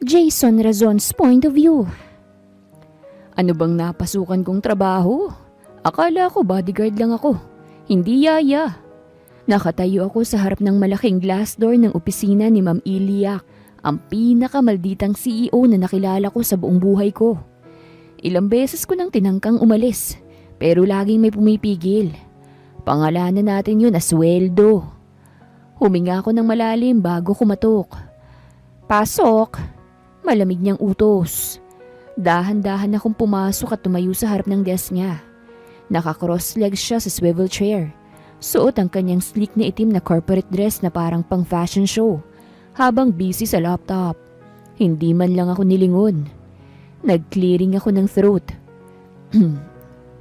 Jason Razon's point of view. Ano bang napasukan kong trabaho? Akala ko bodyguard lang ako. Hindi yaya. Nakatayo ako sa harap ng malaking glass door ng opisina ni Ma'am Iliak, ang pinakamalditang CEO na nakilala ko sa buong buhay ko. Ilang beses ko nang tinangkang umalis, pero laging may pumipigil. Pangalanan natin yun as sweldo. Huminga ako ng malalim bago kumatok. Pasok! Malamig niyang utos. Dahan-dahan akong pumasok at tumayo sa harap ng desk niya. Naka-cross legs siya sa swivel chair. Suot ang kanyang sleek na itim na corporate dress na parang pang fashion show, habang busy sa laptop. Hindi man lang ako nilingon. Nag-clearing ako ng throat.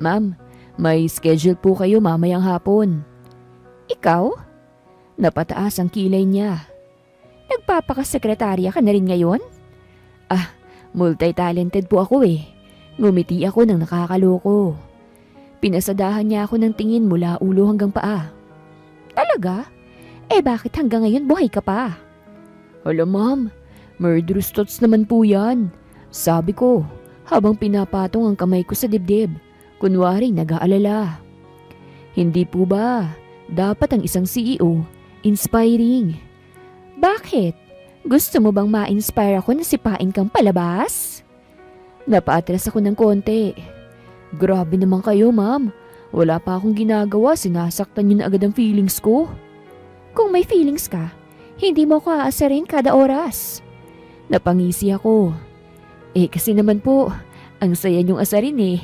Ma'am, may schedule po kayo mamayang hapon. Ikaw? Napataas ang kilay niya. Nagpapakasekretarya ka na rin ngayon? Multi-talented po ako eh. Ngumiti ako ng nakakaloko. Pinasadahan niya ako ng tingin mula ulo hanggang paa. Talaga? Bakit hanggang ngayon buhay ka pa? Hala ma'am, murderous thoughts naman po yan. Sabi ko, habang pinapatong ang kamay ko sa dibdib, kunwari nag-aalala. Hindi po ba, dapat ang isang CEO, inspiring. Bakit? Gusto mo bang ma-inspire ako na sipain kang palabas? Napaatras ako ng konti. Grabe naman kayo, ma'am. Wala pa akong ginagawa, sinasaktan niyo na agad ang feelings ko. Kung may feelings ka, hindi mo ako aasarin kada oras. Napangisi ako. Kasi naman po, ang saya niyong asarin eh.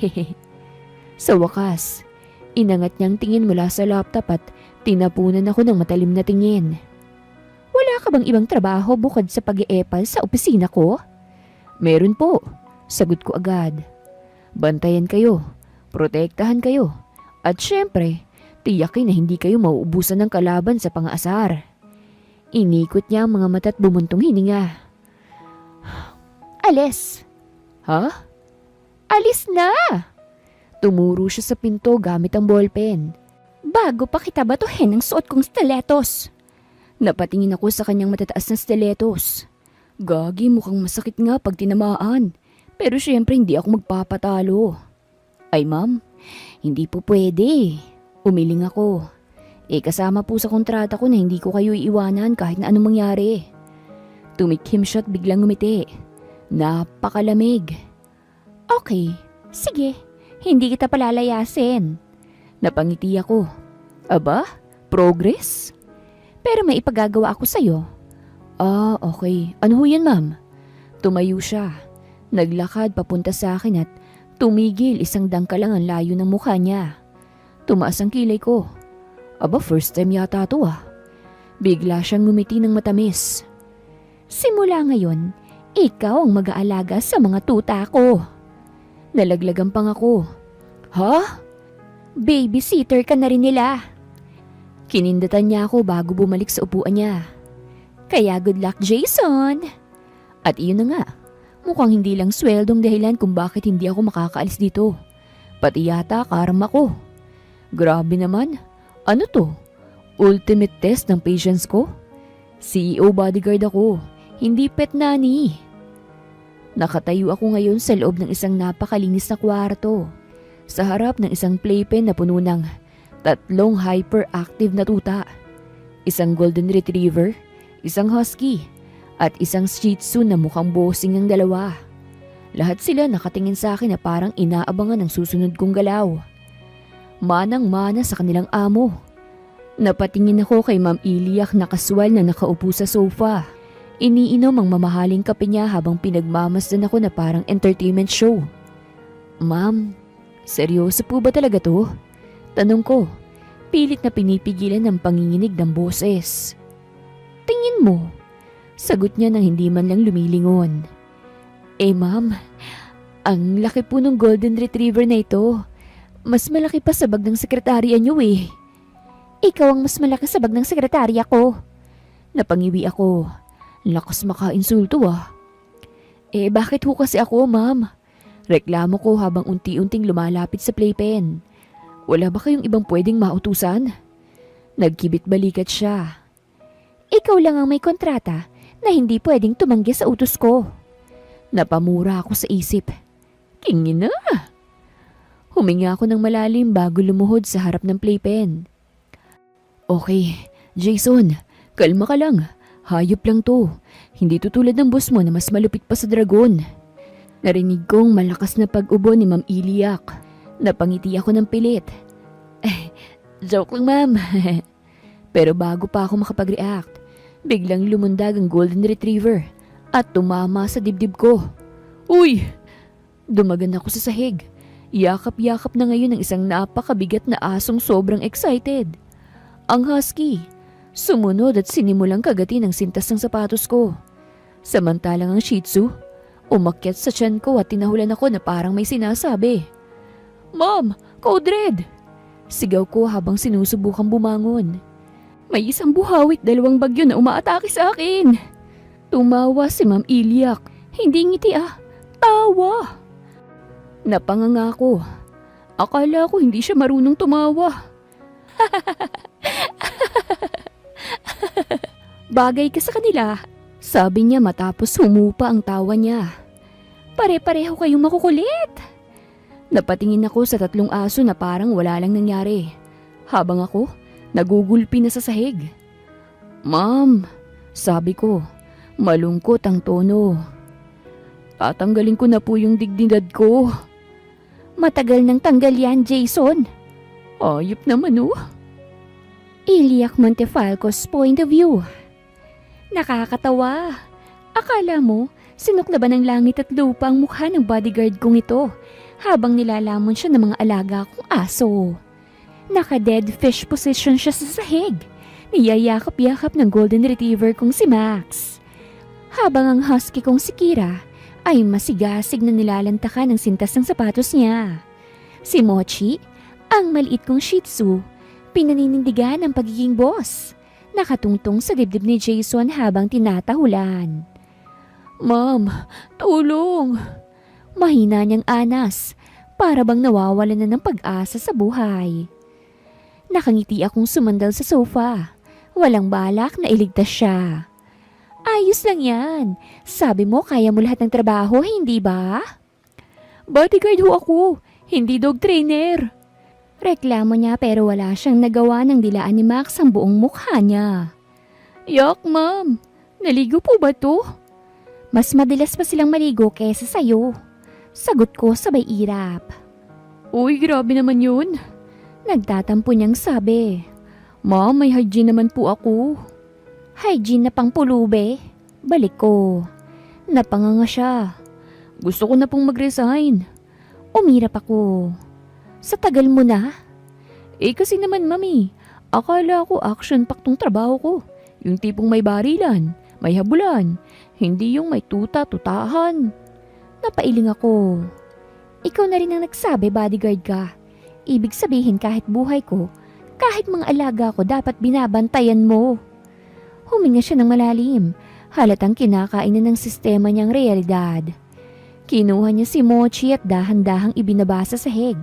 Sa wakas, inangat niyang tingin mula sa laptop at tinapunan ako ng matalim na tingin. Wala ka bang ibang trabaho bukod sa pag-iepal sa opisina ko? Meron po, sagot ko agad. Bantayan kayo, protektahan kayo, at syempre, tiyakin na hindi kayo mauubusan ng kalaban sa pang-aasar. Inikot niya ang mga mata at bumuntong hininga. Alis. Ha? Alis na! Tumuro siya sa pinto gamit ang ballpen. Bago pa kita batuhin ang suot kong stilettos. Napatingin ako sa kanyang matataas na stilettos. Gagi, mukhang masakit nga pag tinamaan. Pero syempre hindi ako magpapatalo. Ay ma'am, hindi po pwede. Umiling ako. Kasama po sa kontrata ko na hindi ko kayo iiwanan kahit na anong mangyari. Tumikhim siya at biglang ngumiti. Napakalamig. Okay, sige. Hindi kita palalayasin. Napangiti ako. Aba, progress? Pero may ipagagawa ako sa'yo. Okay. Ano ho yan, ma'am? Tumayo siya. Naglakad papunta sa akin at tumigil, isang dangkal lang ang layo ng mukha niya. Tumaas ang kilay ko. Aba, first time yata to ah. Bigla siyang ngumiti ng matamis. Simula ngayon, ikaw ang mag-aalaga sa mga tuta ko. Nalaglagan pang ako. Ha? Babysitter ka na rin nila. Kinindatan niya ako bago bumalik sa upuan niya. Kaya good luck, Jason! At iyon na nga, mukhang hindi lang sweldong dahilan kung bakit hindi ako makakaalis dito. Pati yata karma ko. Grabe naman, ano to? Ultimate test ng patience ko? CEO bodyguard ako, hindi pet nanny. Nakatayo ako ngayon sa loob ng isang napakalinis na kwarto. Sa harap ng isang playpen na puno ng 3 hyperactive na tuta, isang golden retriever, isang husky, at isang shih tzu na mukhang bossing ang dalawa. Lahat sila nakatingin sa akin na parang inaabangan ang susunod kong galaw. Manang-mana sa kanilang amo. Napatingin ako kay Ma'am Iliak na kaswal na nakaupo sa sofa. Iniinom ang mamahaling kape niya habang pinagmamasdan ako na parang entertainment show. Ma'am, seryoso po ba talaga to? Tanong ko, pilit na pinipigilan ng panginginig ng boses. Tingin mo, sagot niya nang hindi man lang lumilingon. Ma'am, ang laki po ng golden retriever na ito. Mas malaki pa sa bag ng sekretarya niyo eh. Ikaw ang mas malaki sa bag ng sekretarya ko. Napangiwi ako. Lakas maka-insulto ah. Bakit ho kasi ako, ma'am? Reklamo ko habang unti-unting lumalapit sa playpen. Wala ba kayong ibang pwedeng mautusan? Nagkibit balikat siya. Ikaw lang ang may kontrata na hindi pwedeng tumanggi sa utos ko. Napamura ako sa isip. Kingin na! Huminga ako ng malalim bago lumuhod sa harap ng playpen. Okay, Jason, kalma ka lang. Hayop lang to. Hindi tutulad ng boss mo na mas malupit pa sa dragon. Narinig kong malakas na pag-ubo ni Ma'am Iliak. Napangiti ako ng pilit. Joke lang, ma'am. Pero bago pa ako makapag-react, biglang lumundag ang golden retriever at tumama sa dibdib ko. Uy! Dumagan ako sa sahig. Yakap-yakap na ngayon ng isang napakabigat na asong sobrang excited. Ang husky, sumunod at sinimulang kagatin ang sintas ng sapatos ko. Samantalang ang Shih Tzu, umakyat sa tiyan ko at tinahulan ako na parang may sinasabi. Ma'am, Code Red! Sigaw ko habang sinusubukang bumangon. May isang buhawit 2 bagyo na umaatake sa akin. Tumawa si Ma'am Iliak. Hindi ngiti tawa. Napanganga ko. Akala ko hindi siya marunong tumawa. Bagay ka sa kanila, sabi niya matapos humupa ang tawa niya. Pare-pareho kayong makukulit. Napatingin ako sa 3 aso na parang wala lang nangyari. Habang ako, nagugulpi na sa sahig. Ma'am, sabi ko, malungkot ang tono. Tatanggalin ko na po yung dignidad ko. Matagal nang tanggal yan, Jason. Ayop naman Iliak Montefalco's point of view. Nakakatawa. Akala mo, sinuklaban ng langit at lupa ang mukha ng bodyguard kong ito habang nilalamon siya ng mga alaga kong aso. Naka-dead fish position siya sa sahig. Niyayakap-yakap ng golden retriever kong si Max. Habang ang husky kong si Kira ay masigasig na nilalantakan ng sintas ng sapatos niya. Si Mochi, ang maliit kong Shih Tzu, pinaninindigan ang pagiging boss. Nakatungtong sa dibdib ni Jason habang tinatahulan. Ma'am, tulong! Mahina niyang anas, para bang nawawalan na ng pag-asa sa buhay. Nakangiti akong sumandal sa sofa. Walang balak na iligtas siya. Ayos lang yan. Sabi mo kaya mo lahat ng trabaho, hindi ba? Bodyguard ho ako, hindi dog trainer. Reklamo niya pero wala siyang nagawa ng dilaan ni Max ang buong mukha niya. Yak, ma'am. Naligo po ba to? Mas madalas pa silang maligo kesa sa'yo. Sagot ko sabay irap. Uy, grabe naman yun. Nagtatampo niyang sabi. Ma'am, may hygiene naman po ako. Hygiene na pang pulube. Balik ko. Napanganga siya. Gusto ko na pong mag-resign. Umirap ako. Sa tagal mo na? Kasi naman, mami. Akala ko action-packed tong trabaho ko. Yung tipong may barilan, may habulan. Hindi yung may tuta-tutahan. Napailing ako. Ikaw na rin ang nagsabi, bodyguard ka. Ibig sabihin kahit buhay ko, kahit mga alaga ko dapat binabantayan mo. Huminga siya ng malalim, halatang kinakainan ng sistema niyang realidad. Kinuha niya si Mochi at dahan-dahang ibinabasa sa heg.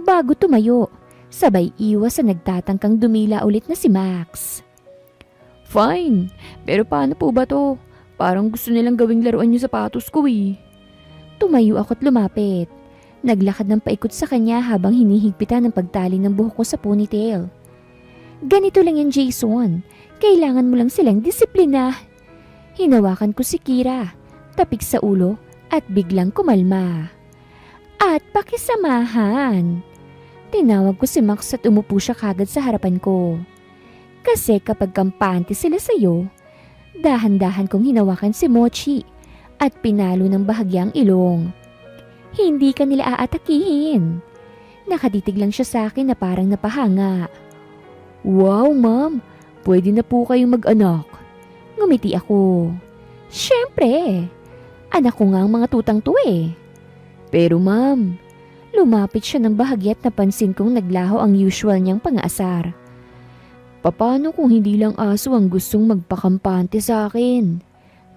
Bago tumayo, sabay iwas sa nagtatangkang dumila ulit na si Max. Fine, pero paano po ba to? Parang gusto nilang gawing laruan yung sapatos ko Tumayo ako't lumapit. Naglakad ng paikot sa kanya habang hinihigpitan ng pagtali ng buhok ko sa ponytail. Ganito lang yan, Jason. Kailangan mo lang silang disiplina. Hinawakan ko si Kira, tapik sa ulo at biglang kumalma. At pakisamahan. Tinawag ko si Max at umupo siya kagad sa harapan ko. Kasi kapag kampante sila sa'yo, dahan-dahan kong hinawakan si Mochi at pinalo ng bahagyang ilong. Hindi ka nila aatakihin. Nakatitig lang siya sa akin na parang napahanga. Wow, ma'am. Pwede na po kayong mag-anak. Ngumiti ako. Siyempre. Anak ko nga ang mga tutang to Pero ma'am, lumapit siya ng bahagya at napansin kong naglaho ang usual niyang pang-aasar. Paano kung hindi lang aso ang gustong magpakampante sa akin?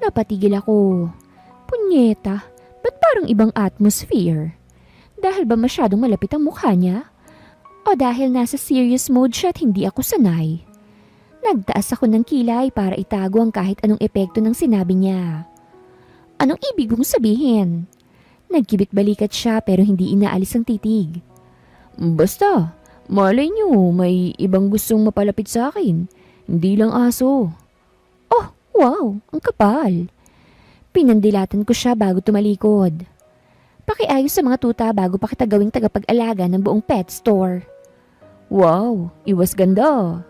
Napatigil ako. Punyeta, ba't parang ibang atmosphere? Dahil ba masyadong malapit ang mukha niya? O dahil nasa serious mode siya at hindi ako sanay? Nagtaas ako ng kilay para itago ang kahit anong epekto ng sinabi niya. Anong ibig mong sabihin? Nagkibit balikat siya pero hindi inaalis ang titig. Basta, malay niyo may ibang gustong mapalapit sa akin. Hindi lang aso. Oh, wow, ang kapal. Pinandilatan ko siya bago tumalikod. Pakiayos sa mga tuta bago pa kita gawing tagapag-alaga ng buong pet store. Wow, iwas ganda.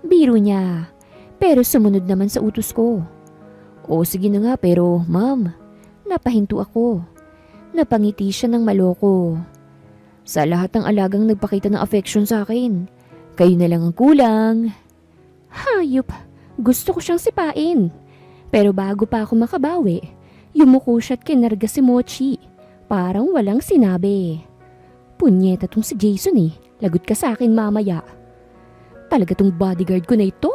Biro niya, pero sumunod naman sa utos ko. O sige na nga pero ma'am, napahinto ako. Napangiti siya ng maloko. Sa lahat ng alagang nagpakita ng affection sa akin, kayo na lang ang kulang. Hayop, gusto ko siyang sipain. Pero bago pa ako makabawi, yumuko siya at kinarga si Mochi. Parang walang sinabi. Punyeta tong si Jason eh, lagot ka sa akin mamaya. Talaga tong bodyguard ko na ito.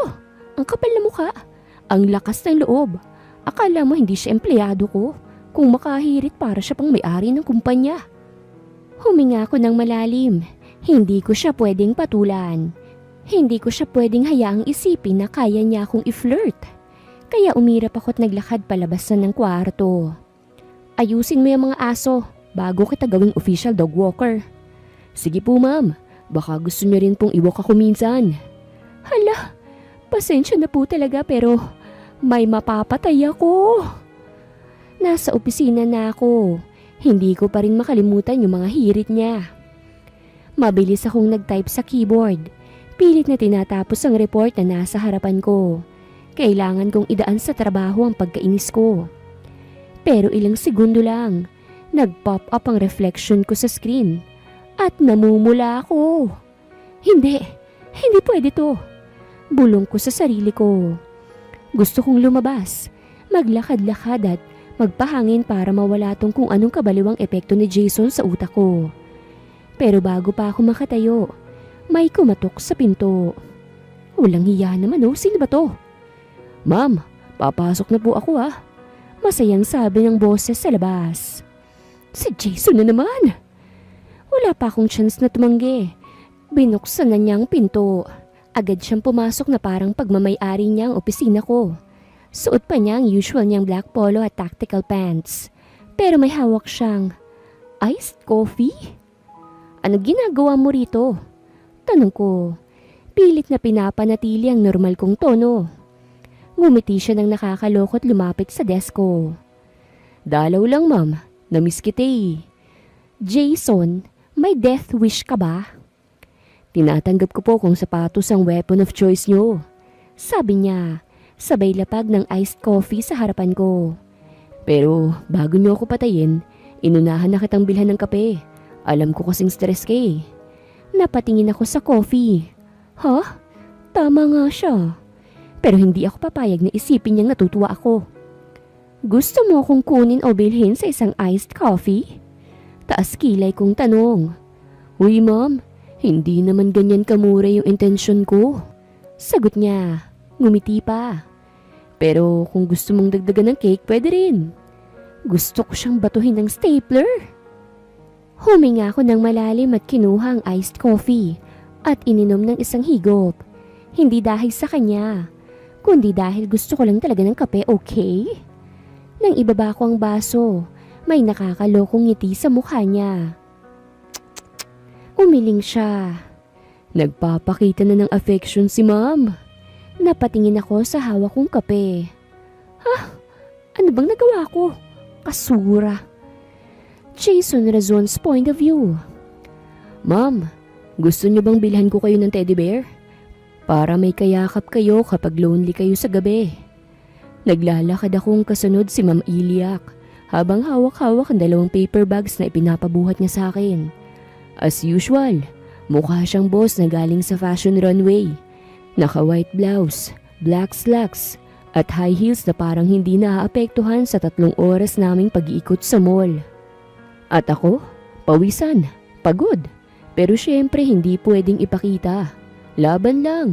Ang kapal na mukha. Ang lakas ng loob. Akala mo hindi siya empleyado ko. Kung makahirit para siya pang may-ari ng kumpanya. Huminga ako ng malalim. Hindi ko siya pwedeng patulan. Hindi ko siya pwedeng hayaang isipin na kaya niya akong i-flirt. Kaya umirap ako at naglakad palabas ng kwarto. Ayusin mo yung mga aso bago kita gawing official dog walker. Sige po ma'am. Baka gusto niyo rin pong iwalk ako minsan. Hala, pasensya na po talaga pero may mapapatay ako. Nasa opisina na ako. Hindi ko pa rin makalimutan yung mga hirit niya. Mabilis akong nag-type sa keyboard. Pilit na tinatapos ang report na nasa harapan ko. Kailangan kong idaan sa trabaho ang pagkainis ko. Pero ilang segundo lang, nag-pop up ang reflection ko sa screen. At namumula ako. Hindi pwede to. Bulong ko sa sarili ko. Gusto kong lumabas, maglakad-lakad at magpahangin para mawala tong kung anong kabaliwang epekto ni Jason sa utak ko. Pero bago pa ako makatayo, may kumatok sa pinto. Walang hiya naman oh, sino ba to? Ma'am, papasok na po ako ah. Masayang sabi ng boses sa labas. Si Jason na naman. Wala pa akong chance na tumanggi. Binuksan na niya ang pinto. Agad siyang pumasok na parang pagmamay-ari niya ang opisina ko. Suot pa niya ang usual niyang black polo at tactical pants. Pero may hawak siyang iced coffee? Ano ginagawa mo rito? Tanong ko. Pilit na pinapanatili ang normal kong tono. Ngumiti siya ng nakakaloko at lumapit sa desk ko. Dalaw lang ma'am, namiss kita eh. Jason, may death wish ka ba? Tinatanggap ko po kung sapatos ang weapon of choice niyo. Sabi niya, sabay lapag ng iced coffee sa harapan ko. Pero bago niyo ako patayin, inunahan na kitang bilhan ng kape. Alam ko kasing stress ka eh. Napatingin ako sa coffee. Ha? Tama nga siya. Pero hindi ako papayag na isipin niyang natutuwa ako. Gusto mo akong kunin o bilhin sa isang iced coffee? Taas kilay kong tanong. Uy ma'am, hindi naman ganyan kamura yung intensyon ko. Sagot niya, ngumiti pa. Pero kung gusto mong dagdagan ng cake, pwede rin. Gusto ko siyang batuhin ng stapler. Huminga ako ng malalim at kinuha ang iced coffee at ininom ng isang higop. Hindi dahil sa kanya, kundi dahil gusto ko lang talaga ng kape, okay? Nang ibaba ko ang baso, may nakakalokong ngiti sa mukha niya. Umiling siya. Nagpapakita na ng affection si ma'am. Napatingin ako sa hawak kong kape. Ha? Ano bang nagawa ko? Kasura. Jason Razon's point of view. Ma'am, gusto niyo bang bilhan ko kayo ng teddy bear? Para may kayakap kayo kapag lonely kayo sa gabi. Naglalakad akong kasunod si Ma'am Iliak habang hawak-hawak ang 2 paper bags na ipinapabuhat niya sa akin. As usual, mukha siyang boss na galing sa fashion runway. Naka-white blouse, black slacks, at high heels na parang hindi naaapektuhan sa 3 oras naming pag-iikot sa mall. At ako, pawisan, pagod, pero syempre hindi pwedeng ipakita. Laban lang.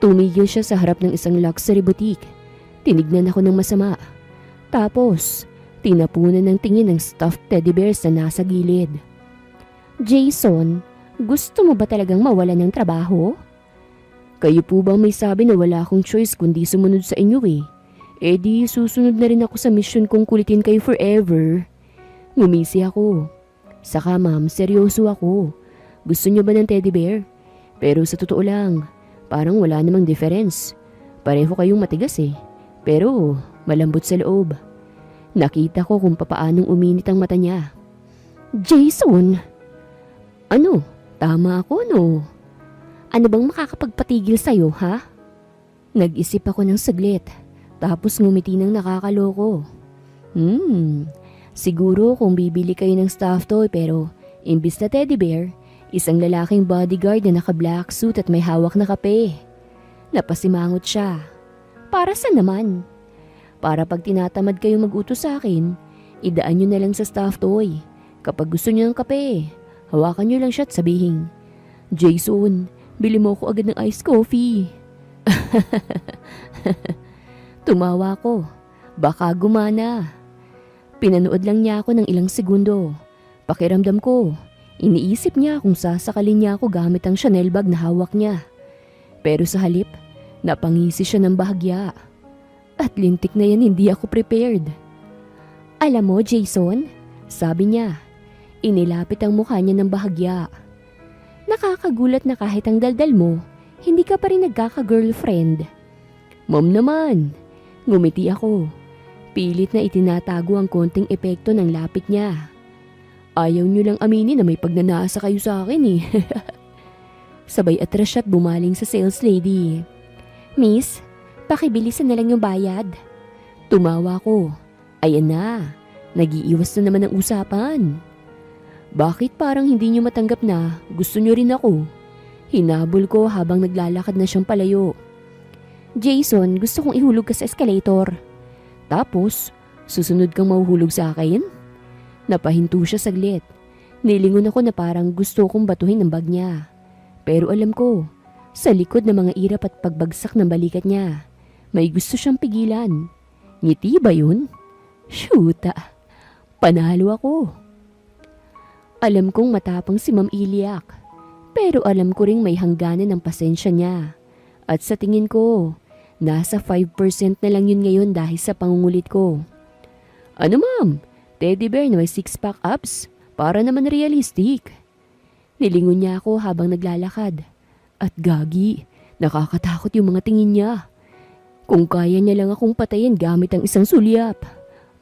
Tumigil siya sa harap ng isang luxury boutique. Tinignan ako ng masama. Tapos, tinapunan ng tingin ng stuffed teddy bears na nasa gilid. Jason, gusto mo ba talagang mawalan ng trabaho? Kayo po bang may sabi na wala akong choice kundi sumunod sa inyo eh? Eh di susunod na rin ako sa mission kong kulitin kayo forever. Ngumisi ako. Saka ma'am, seryoso ako. Gusto niyo ba ng teddy bear? Pero sa totoo lang, parang wala namang difference. Pareho kayong matigas eh. Pero malambot sa loob. Nakita ko kung papaanong uminit ang mata niya. Jason! Ano? Tama ako no? Ano bang makakapagpatigil sa'yo, ha? Nag-isip ako ng saglit, tapos ngumiti ng nakakaloko. Siguro kung bibili kayo ng stuffed toy pero imbis na teddy bear, isang lalaking bodyguard na naka-black suit at may hawak na kape. Napasimangot siya. Para saan naman? Para pag tinatamad kayo mag-utos sa akin, idaan nyo na lang sa stuffed toy. Kapag gusto nyo ng kape, hawakan nyo lang siya at sabihin, Jason, bili mo ko agad ng iced coffee. Tumawa ko. Baka gumana. Pinanood lang niya ako ng ilang segundo. Pakiramdam ko, iniisip niya kung sasakalin niya ako gamit ang Chanel bag na hawak niya. Pero sa halip, napangisi siya ng bahagya. At lintik na yan hindi ako prepared. Alam mo, Jason, sabi niya, inilapit ang mukha niya ng bahagya. Nakakagulat na kahit ang daldal mo, hindi ka pa rin nagkaka-girlfriend. Mom naman, ngumiti ako. Pilit na itinatago ang konting epekto ng lapit niya. Ayaw niyo lang aminin na may pagnanasa kayo sa akin eh. Sabay atras siya't bumaling sa sales lady. Miss, pakibilisan na lang yung bayad. Tumawa ko. Ayan na, nag-iiwas na naman ang usapan. Bakit parang hindi niyo matanggap na gusto niyo rin ako? Hinabol ko habang naglalakad na siyang palayo. Jason, gusto kong ihulog ka sa escalator. Tapos, susunod kang mahuhulog sa akin? Napahinto siya saglit. Nilingon ako na parang gusto kong batuhin ang bag niya. Pero alam ko, sa likod ng mga irap at pagbagsak ng balikat niya, may gusto siyang pigilan. Ngiti ba yun? Shoota! Panalo ako. Alam kong matapang si Ma'am Iliak, pero alam ko ring may hangganan ng pasensya niya. At sa tingin ko, nasa 5% na lang yun ngayon dahil sa pangungulit ko. Ano ma'am? Teddy bear na may 6-pack abs? Para naman realistic. Nilingon niya ako habang naglalakad. At gagi, nakakatakot yung mga tingin niya. Kung kaya niya lang akong patayin gamit ang isang sulyap,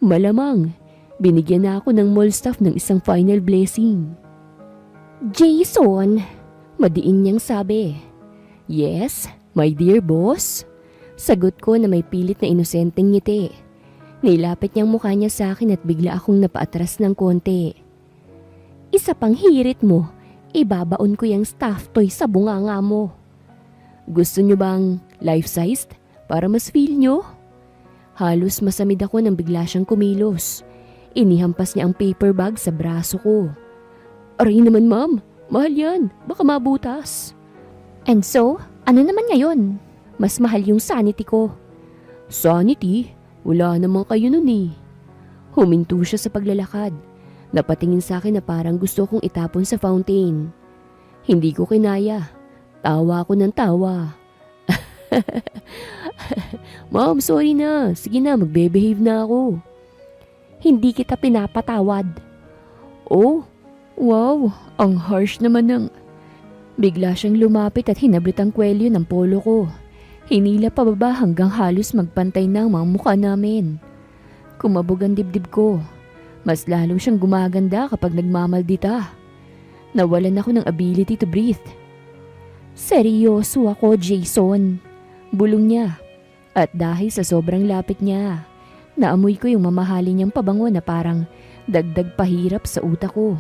malamang binigyan na ako ng mall staff ng isang final blessing. Jason, madiin niyang sabi. Yes, my dear boss. Sagot ko na may pilit na inosenteng ngiti. Nilapit niyang mukha niya sa akin at bigla akong napaatras ng konti. Isa pang hirit mo, ibabaon ko yung stuffed toy sa bunganga mo. Gusto niyo bang life-sized para mas feel niyo? Halos masamid ako nang bigla siyang kumilos. Inihampas niya ang paper bag sa braso ko. Aray naman ma'am, mahal yan, baka mabutas. And so, ano naman ngayon? Mas mahal yung sanity ko. Sanity? Wala naman kayo nun eh. Huminto siya sa paglalakad. Napatingin sa akin na parang gusto kong itapon sa fountain. Hindi ko kinaya. Tawa ako ng tawa. Ma'am, sorry na. Sige na, magbe-behave na ako. Hindi kita pinapatawad. Oh, wow, ang harsh naman ng... Bigla siyang lumapit at hinablit ang kwelyo ng polo ko. Hinila pababa hanggang halos magpantay na ang mga mukha namin. Kumabog ang dibdib ko. Mas lalo siyang gumaganda kapag nagmamaldita. Nawalan ako ng ability to breathe. Seryoso ako, Jason. Bulong niya. At dahil sa sobrang lapit niya, naamoy ko yung mamahalin niyang pabango na parang dagdag pahirap sa utak ko.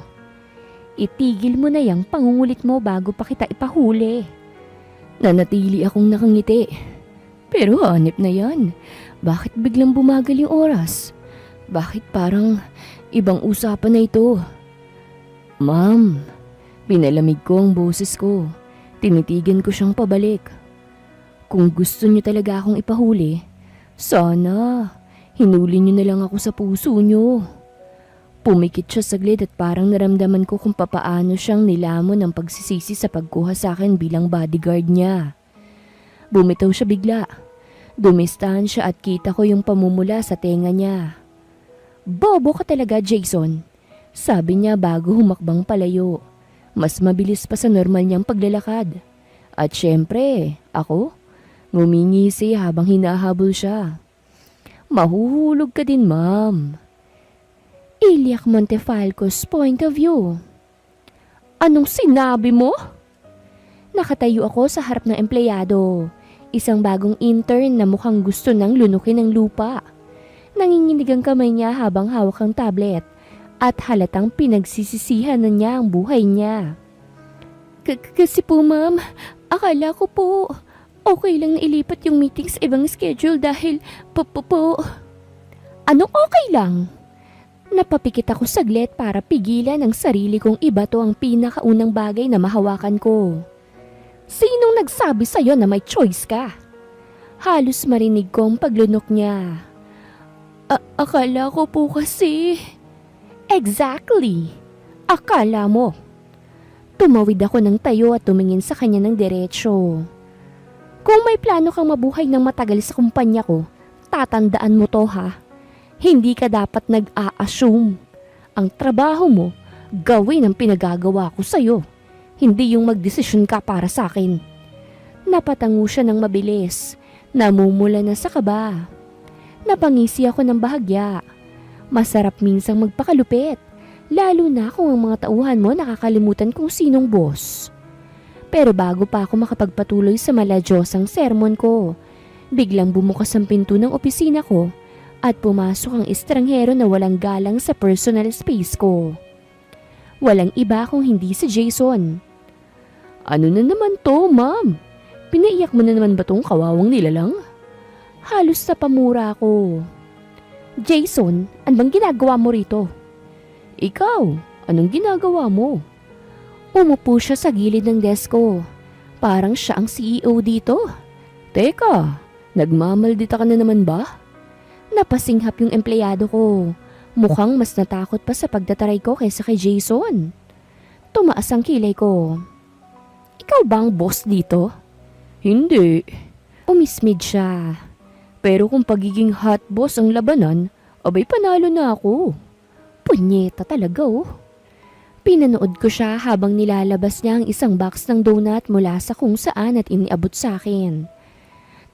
Itigil mo na yung pangungulit mo bago pa kita ipahuli. Nanatili akong nakangiti. Pero hanip na yan. Bakit biglang bumagal yung oras? Bakit parang ibang usapan na ito? Ma'am, pinalamig ko ang boses ko. Tinitigan ko siyang pabalik. Kung gusto niyo talaga akong ipahuli, sana hinuli niyo na lang ako sa puso niyo. Pumikit siya saglit at parang naramdaman ko kung papaano siyang nilamon ng pagsisisi sa pagkuha sa akin bilang bodyguard niya. Bumitaw siya bigla. Dumistahan siya at kita ko yung pamumula sa tenga niya. Bobo ka talaga, Jason. Sabi niya bago humakbang palayo. Mas mabilis pa sa normal niyang paglalakad. At syempre, ako, ngumingisi habang hinahabol siya. Mahuhulog ka din, ma'am. Iliac Montefalco's point of view. Anong sinabi mo? Nakatayo ako sa harap ng empleyado. Isang bagong intern na mukhang gusto nang lunukin ng lupa. Nanginginig ang kamay niya habang hawak ang tablet at halatang pinagsisisihan na niya ang buhay niya. Kasi po ma'am, akala ko po okay lang na ilipat yung meeting sa ibang schedule dahil po. Anong okay lang? Napapikit ako saglit para pigilan ang sarili kong iba to ang pinakaunang bagay na mahawakan ko. Sinong nagsabi sa'yo na may choice ka? Halos marinig ko ang paglunok niya. Akala ko po kasi. Exactly. Akala mo. Tumawid ako ng tayo at tumingin sa kanya ng diretsyo. Kung may plano kang mabuhay ng matagal sa kumpanya ko, tatandaan mo to ha. Hindi ka dapat nag-a-assume. Ang trabaho mo, gawin ang pinagagawa ko sa'yo. Hindi yung magdesisyon ka para sa akin. Napatango siya ng mabilis. Namumula na sa kaba. Napangisi ako ng bahagya. Masarap minsang magpakalupit. Lalo na kung ang mga tauhan mo nakakalimutan kung sinong boss. Pero bago pa ako makapagpatuloy sa maladyosang sermon ko, biglang bumukas ang pinto ng opisina ko at pumasok ang estranghero na walang galang sa personal space ko. Walang iba kung hindi si Jason. Ano na naman to, ma'am? Pinaiyak mo na naman ba tong kawawang nilalang? Halos sa pamura ko. Jason, ano bang ginagawa mo rito? Ikaw, anong ginagawa mo? Umupo siya sa gilid ng desk ko. Parang siya ang CEO dito. Teka, nagmamaldita ka na naman ba? Napasinghap yung empleyado ko. Mukhang mas natakot pa sa pagdataray ko kaysa kay Jason. Tumaas ang kilay ko. Ikaw bang boss dito? Hindi. Umismid siya. Pero kung pagiging hot boss ang labanan, abay panalo na ako. Punyeta talaga oh. Pinanood ko siya habang nilalabas niya ang isang box ng donut mula sa kung saan at iniabot sa akin.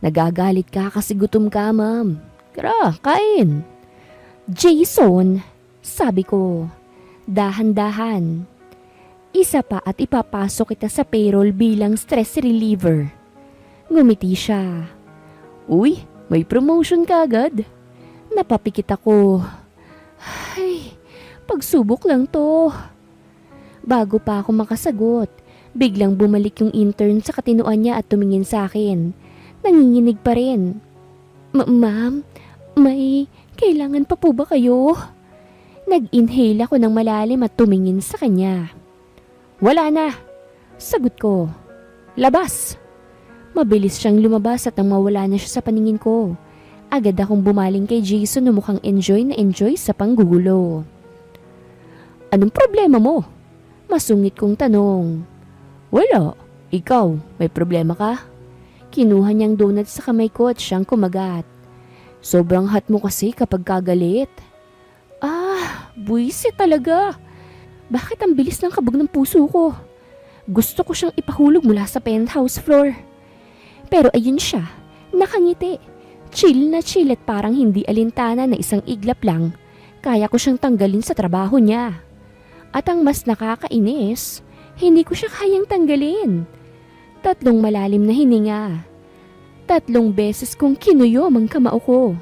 Nagagalit ka kasi gutom ka, ma'am. Tara, kain. Jason, sabi ko, dahan-dahan. Isa pa at ipapasok kita sa payroll bilang stress reliever. Ngumiti siya. Uy, may promotion ka agad. Napapikit ako. Ay, pagsubok lang to. Bago pa ako makasagot, biglang bumalik yung intern sa katinuan niya at tumingin sa akin. Nanginginig pa rin. Ma'am, may kailangan pa po ba kayo? Nag-inhale ako ng malalim at tumingin sa kanya. Wala na, sagot ko. Labas! Mabilis siyang lumabas at nang mawala na siya sa paningin ko. Agad akong bumaling kay Jason na mukhang enjoy na enjoy sa panggugulo. Anong problema mo? Masungit kong tanong. Wala. Ikaw, may problema ka? Kinuha niyang donut sa kamay ko at siyang kumagat. Sobrang hot mo kasi kapag kagalit. Ah, buwisit talaga. Bakit ang bilis ng kabog ng puso ko? Gusto ko siyang ipahulog mula sa penthouse floor. Pero ayun siya, nakangiti. Chill na chill at parang hindi alintana na isang iglap lang. Kaya ko siyang tanggalin sa trabaho niya. At ang mas nakakainis, hindi ko siya kayang tanggalin. 3 malalim na hininga. 3 beses kong kinuyom ang kamao ko.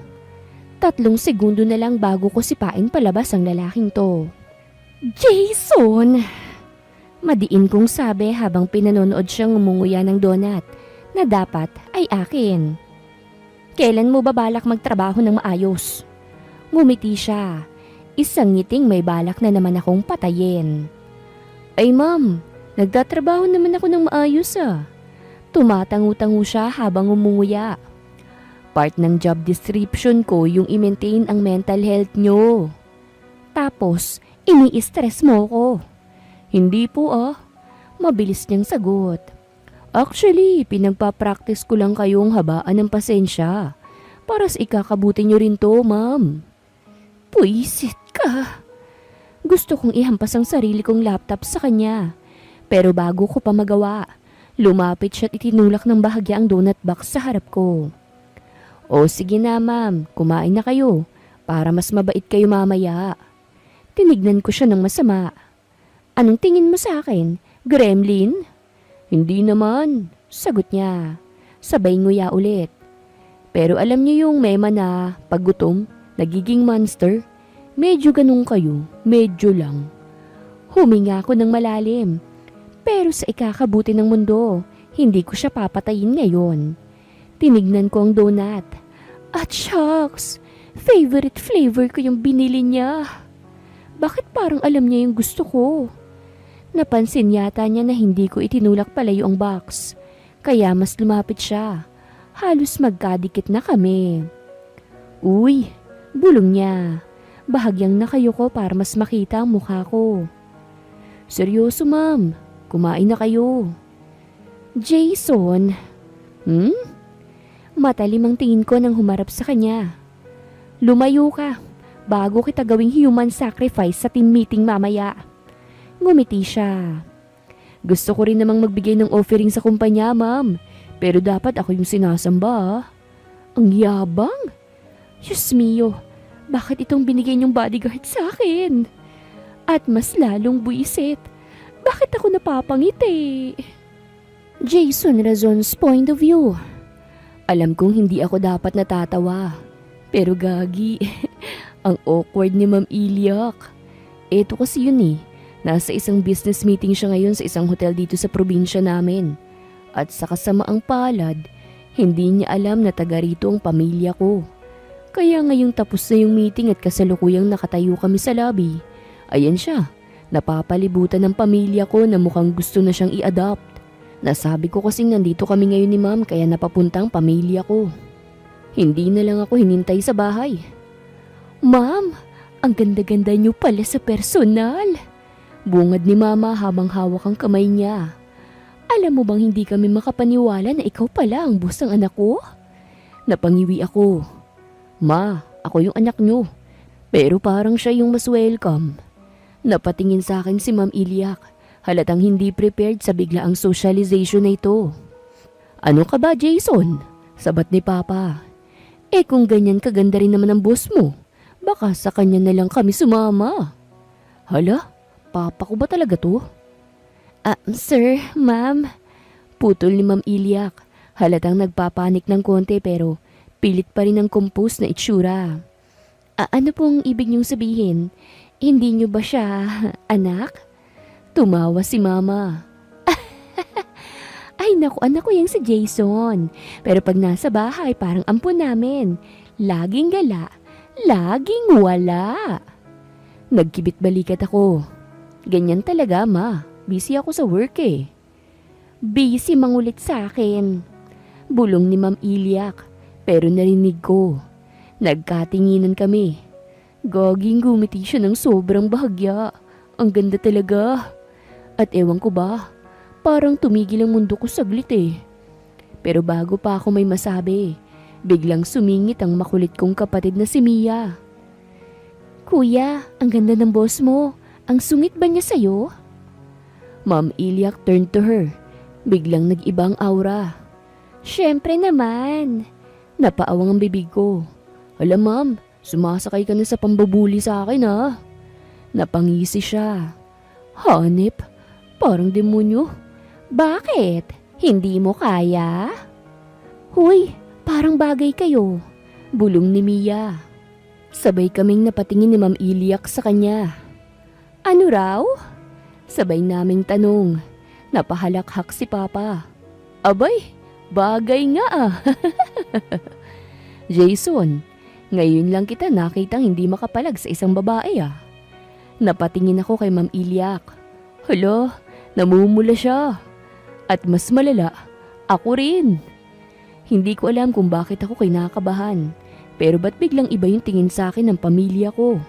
3 segundo na lang bago ko sipain palabas ang lalaking to. Jason! Madiin kong sabi habang pinanonood siyang umunguya ng donut na dapat ay akin. Kailan mo ba balak magtrabaho ng maayos? Ngumiti siya. Isang ngiting may balak na naman akong patayin. Ay ma'am, nagtatrabaho naman ako ng maayos ah. Tumatangu-tangu siya habang umunguya. Part ng job description ko yung i-maintain ang mental health nyo. Tapos, ini-stress mo ko. Hindi po ah. Mabilis niyang sagot. Actually, pinagpa-practice ko lang kayong habaan ng pasensya. Para sa ikakabuti nyo rin to, ma'am. Puisit ka. Gusto kong ihampas ang sarili kong laptop sa kanya. Pero bago ko pa magawa, lumapit siya at itinulak ng bahagya ang donut box sa harap ko. O sige na ma'am, kumain na kayo para mas mabait kayo mamaya. Tinignan ko siya ng masama. Anong tingin mo sa akin? Gremlin? Hindi naman, sagot niya. Sabay nguya ulit. Pero alam niyo yung mema na pag gutom, nagiging monster? Medyo ganun kayo, medyo lang. Huminga ako ng malalim. Pero sa ikakabuti ng mundo, hindi ko siya papatayin ngayon. Tinignan ko ang donut. At shucks, favorite flavor ko yung binili niya. Bakit parang alam niya yung gusto ko? Napansin yata niya na hindi ko itinulak palayo ang box. Kaya mas lumapit siya. Halos magkadikit na kami. Uy, bulong niya. Bahagyang nakayuko para mas makita ang mukha ko. Seryoso ma'am, kumain na kayo. Jason? Matalim ang tingin ko nang humarap sa kanya. Lumayo ka, bago kita gawing human sacrifice sa team meeting mamaya. Ngumiti siya. Gusto ko rin namang magbigay ng offering sa kumpanya, ma'am. Pero dapat ako yung sinasamba. Ang yabang. Diyos mio, bakit itong binigay niyong bodyguard sa akin? At mas lalong buisit. Bakit ako napapangiti? Jason Razon's point of view. Alam kong hindi ako dapat natatawa. Pero gagi, ang awkward ni Ma'am Iliak. Eto kasi yun eh. Nasa isang business meeting siya ngayon sa isang hotel dito sa probinsya namin. At sa kasamaang palad, hindi niya alam na taga rito ang pamilya ko. Kaya ngayong tapos na yung meeting at kasalukuyang nakatayo kami sa lobby, ayan siya, napapalibutan ng pamilya ko na mukhang gusto na siyang i-adopt. Nasabi ko kasing nandito kami ngayon ni ma'am kaya napapuntang pamilya ko. Hindi na lang ako hinintay sa bahay. Ma'am, ang ganda-ganda niyo pala sa personal. Bungad ni mama habang hawak ang kamay niya. Alam mo bang hindi kami makapaniwala na ikaw pala ang boss ng anak ko? Napangiwi ako. Ma, ako yung anak niyo. Pero parang siya yung mas welcome. Napatingin sa akin si Ma'am Iliak. Halatang hindi prepared sa biglaang socialization na ito. Ano ka ba, Jason? Sabat ni Papa. Kung ganyan kaganda rin naman ang boss mo, baka sa kanya na lang kami sumama. Hala, Papa ko ba talaga to? Sir, ma'am. Putol ni Ma'am Iliak. Halatang nagpapanik ng konti pero pilit pa rin ang compose na itsura. Ano pong ibig niyong sabihin? Hindi niyo ba siya anak? Tumawa si Mama. Ay naku, anak ko yung si Jason. Pero pag nasa bahay, parang ampun namin. Laging gala, laging wala. Nagkibit balikat ako. Ganyan talaga, Ma. Busy ako sa work eh. Busy mangulit sa akin. Bulong ni Ma'am Iliak. Pero narinig ko. Nagkatinginan kami. Gaging gumiti siya ng sobrang bahagya. Ang ganda talaga. At ewan ko ba, parang tumigil ang mundo ko saglit eh. Pero bago pa ako may masabi, biglang sumingit ang makulit kong kapatid na si Mia. Kuya, ang ganda ng boss mo. Ang sungit ba niya sa'yo? Ma'am Iliak turned to her. Biglang nag-ibang aura. Siyempre naman. Napaawang ang bibig ko. Alam ma'am, sumasakay ka na sa pambabuli sa akin ha. Napangisi siya. Hanip, parang demonyo. Bakit? Hindi mo kaya? Huy, parang bagay kayo. Bulong ni Mia. Sabay kaming napatingin ni Ma'am Iliak sa kanya. Ano raw? Sabay naming tanong. Napahalakhak si Papa. Abay, bagay nga ah. Jason, ngayon lang kita nakitang hindi makapalag sa isang babae ah. Napatingin ako kay Ma'am Iliak. Hala, namumula siya. At mas malala, ako rin. Hindi ko alam kung bakit ako kinakabahan. Pero ba't biglang iba yung tingin sa akin ng pamilya ko?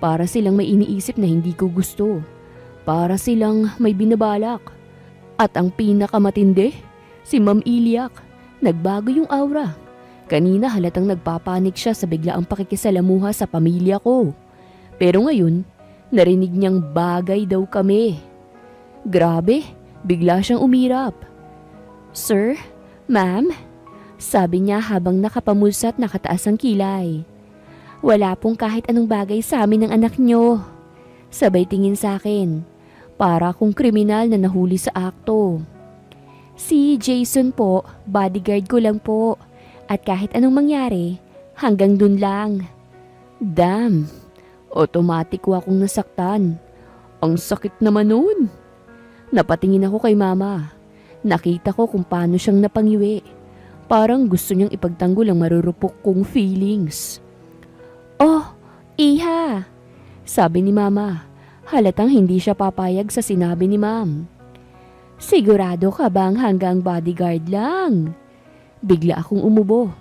Para silang may iniisip na hindi ko gusto. Para silang may binabalak. At ang pinakamatindi, Si Ma'am Iliak, nagbago yung aura. Kanina halatang nagpapanik siya sa biglaang pakikisalamuha sa pamilya ko. Pero ngayon, narinig niyang bagay daw kami. Grabe, bigla siyang umirap. Sir, ma'am, sabi niya habang nakapamulsa at nakataas ang kilay. Wala pong kahit anong bagay sa amin ng anak niyo. Sabay tingin sa akin, para akong kriminal na nahuli sa akto. Si Jason po, bodyguard ko lang po. At kahit anong mangyari, hanggang dun lang. Damn, automatic ko akong nasaktan. Ang sakit naman nun. Napatingin ako kay mama. Nakita ko kung paano siyang napangiwi. Parang gusto niyang ipagtanggol ang marurupok kong feelings. Oh, iha, sabi ni mama. Halatang hindi siya papayag sa sinabi ni ma'am. Sigurado ka bang hanggang bodyguard lang? Bigla akong umubo.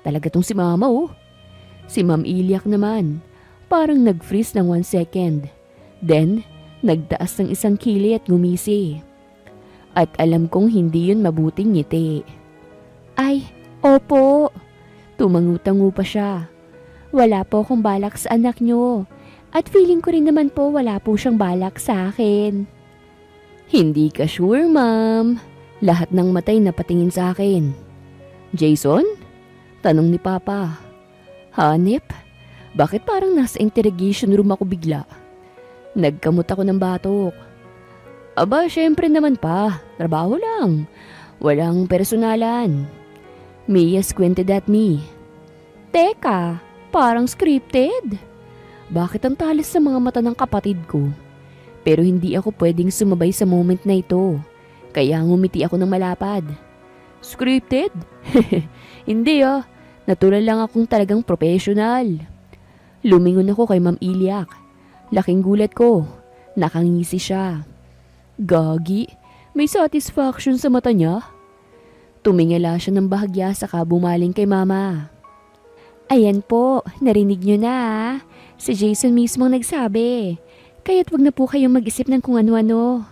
Talaga tong si mama oh. Si Ma'am Iliak naman, parang nag-freeze ng 1 second. Then, nagtaas ng isang kili at ngumisi. At alam kong hindi yun mabuting ngiti. Ay, opo. Tumangutango pa siya. Wala po akong balak sa anak nyo. At feeling ko rin naman po wala po siyang balak sa akin. Hindi ka sure, ma'am. Lahat ng matay na patingin sa akin. Jason? Tanong ni Papa. Hanip? Bakit parang nasa interrogation room ako bigla? Nagkamot ako ng batok. Aba, syempre naman pa. Trabaho lang. Walang personalan. Mia squinted at me. Teka, parang scripted. Bakit ang talas sa mga mata ng kapatid ko? Pero hindi ako pwedeng sumabay sa moment na ito. Kaya ngumiti ako ng malapad. Scripted? Hindi ah. Natural lang akong talagang professional. Lumingon ako kay Ma'am Iliak. Laking gulat ko. Nakangisi siya. Gagi, may satisfaction sa mata niya. Tumingala siya ng bahagya saka bumaling kay mama. Ayan po, narinig niyo na ah. Si Jason mismo nagsabi. Kaya't wag na po kayong mag-isip ng kung ano-ano.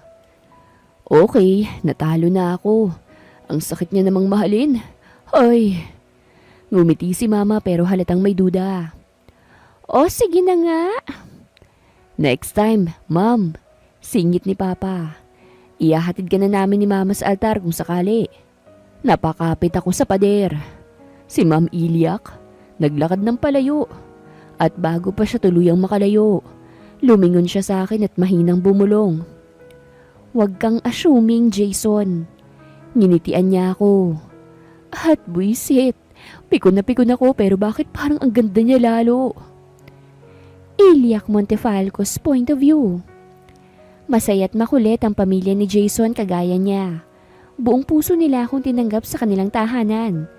Okay, natalo na ako. Ang sakit niya namang mahalin. Ay. Ngumiti si mama pero halatang may duda. O sige na nga. Next time, ma'am. Singit ni papa. Iyahatid ka na namin ni mama sa altar kung sakali. Napakapit ako sa pader. Si Ma'am Iliak, naglakad ng palayo. At bago pa siya tuluyang makalayo, lumingon siya sa akin at mahinang bumulong. Huwag kang assuming, Jason. Nginitian niya ako. At buisit, pikon na ako pero bakit parang ang ganda niya lalo? Iliak Montefalco's point of view. Masaya't makulit ang pamilya ni Jason kagaya niya. Buong puso nila akong tinanggap sa kanilang tahanan.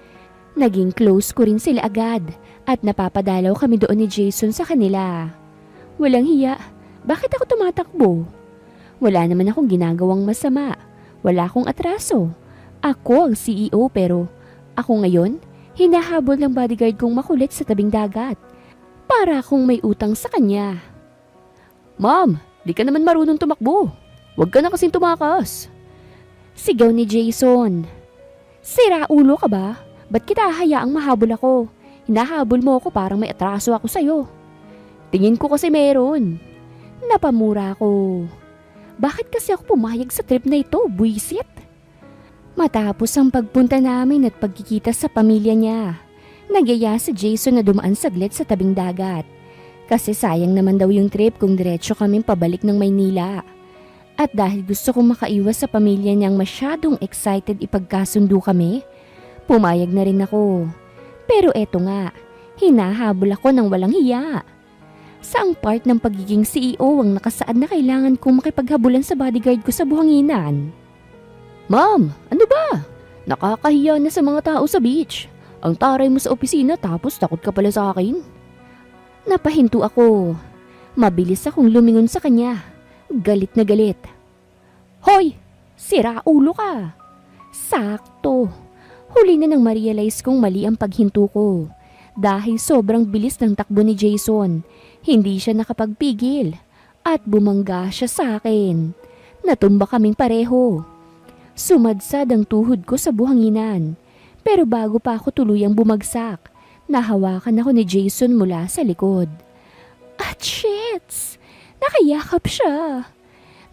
Naging close ko rin sila agad at napapadalaw kami doon ni Jason sa kanila. Walang hiya, bakit ako tumatakbo? Wala naman akong ginagawang masama. Wala akong atraso. Ako ang CEO pero ako ngayon, hinahabol ng bodyguard kong makulit sa tabing dagat. Para akong may utang sa kanya. Ma'am, di ka naman marunong tumakbo. Huwag ka na kasing tumakas. Sigaw ni Jason. Sira ulo ka ba? Ba't kita hayaang mahabol ako? Hinahabol mo ako parang may atraso ako sa'yo. Tingin ko kasi meron. Napamura ako. Bakit kasi ako pumayag sa trip na ito, buisit? Matapos ang pagpunta namin at pagkikita sa pamilya niya, nagyaya si Jason na dumaan saglit sa tabing dagat. Kasi sayang naman daw yung trip kung diretso kaming pabalik ng Maynila. At dahil gusto kong makaiwas sa pamilya niyang masyadong excited ipagkasundo kami, pumayag na rin ako. Pero eto nga, hinahabol ako ng walang hiya. Saang part ng pagiging CEO ang nakasaad na kailangan kong makipaghabulan sa bodyguard ko sa buhanginan? Ma'am, ano ba? Nakakahiya na sa mga tao sa beach. Ang taray mo sa opisina tapos takot ka pala sa akin. Napahinto ako. Mabilis akong lumingon sa kanya. Galit na galit. Hoy! Sira ulo ka! Sakto! Huli na nang ma-realize kong mali ang paghinto ko. Dahil sobrang bilis ng takbo ni Jason, hindi siya nakapagpigil. At bumangga siya sa akin. Natumba kaming pareho. Sumadsad ang tuhod ko sa buhanginan. Pero bago pa ako tuluyang bumagsak, nahawakan ako ni Jason mula sa likod. At shits! Nakayakap siya.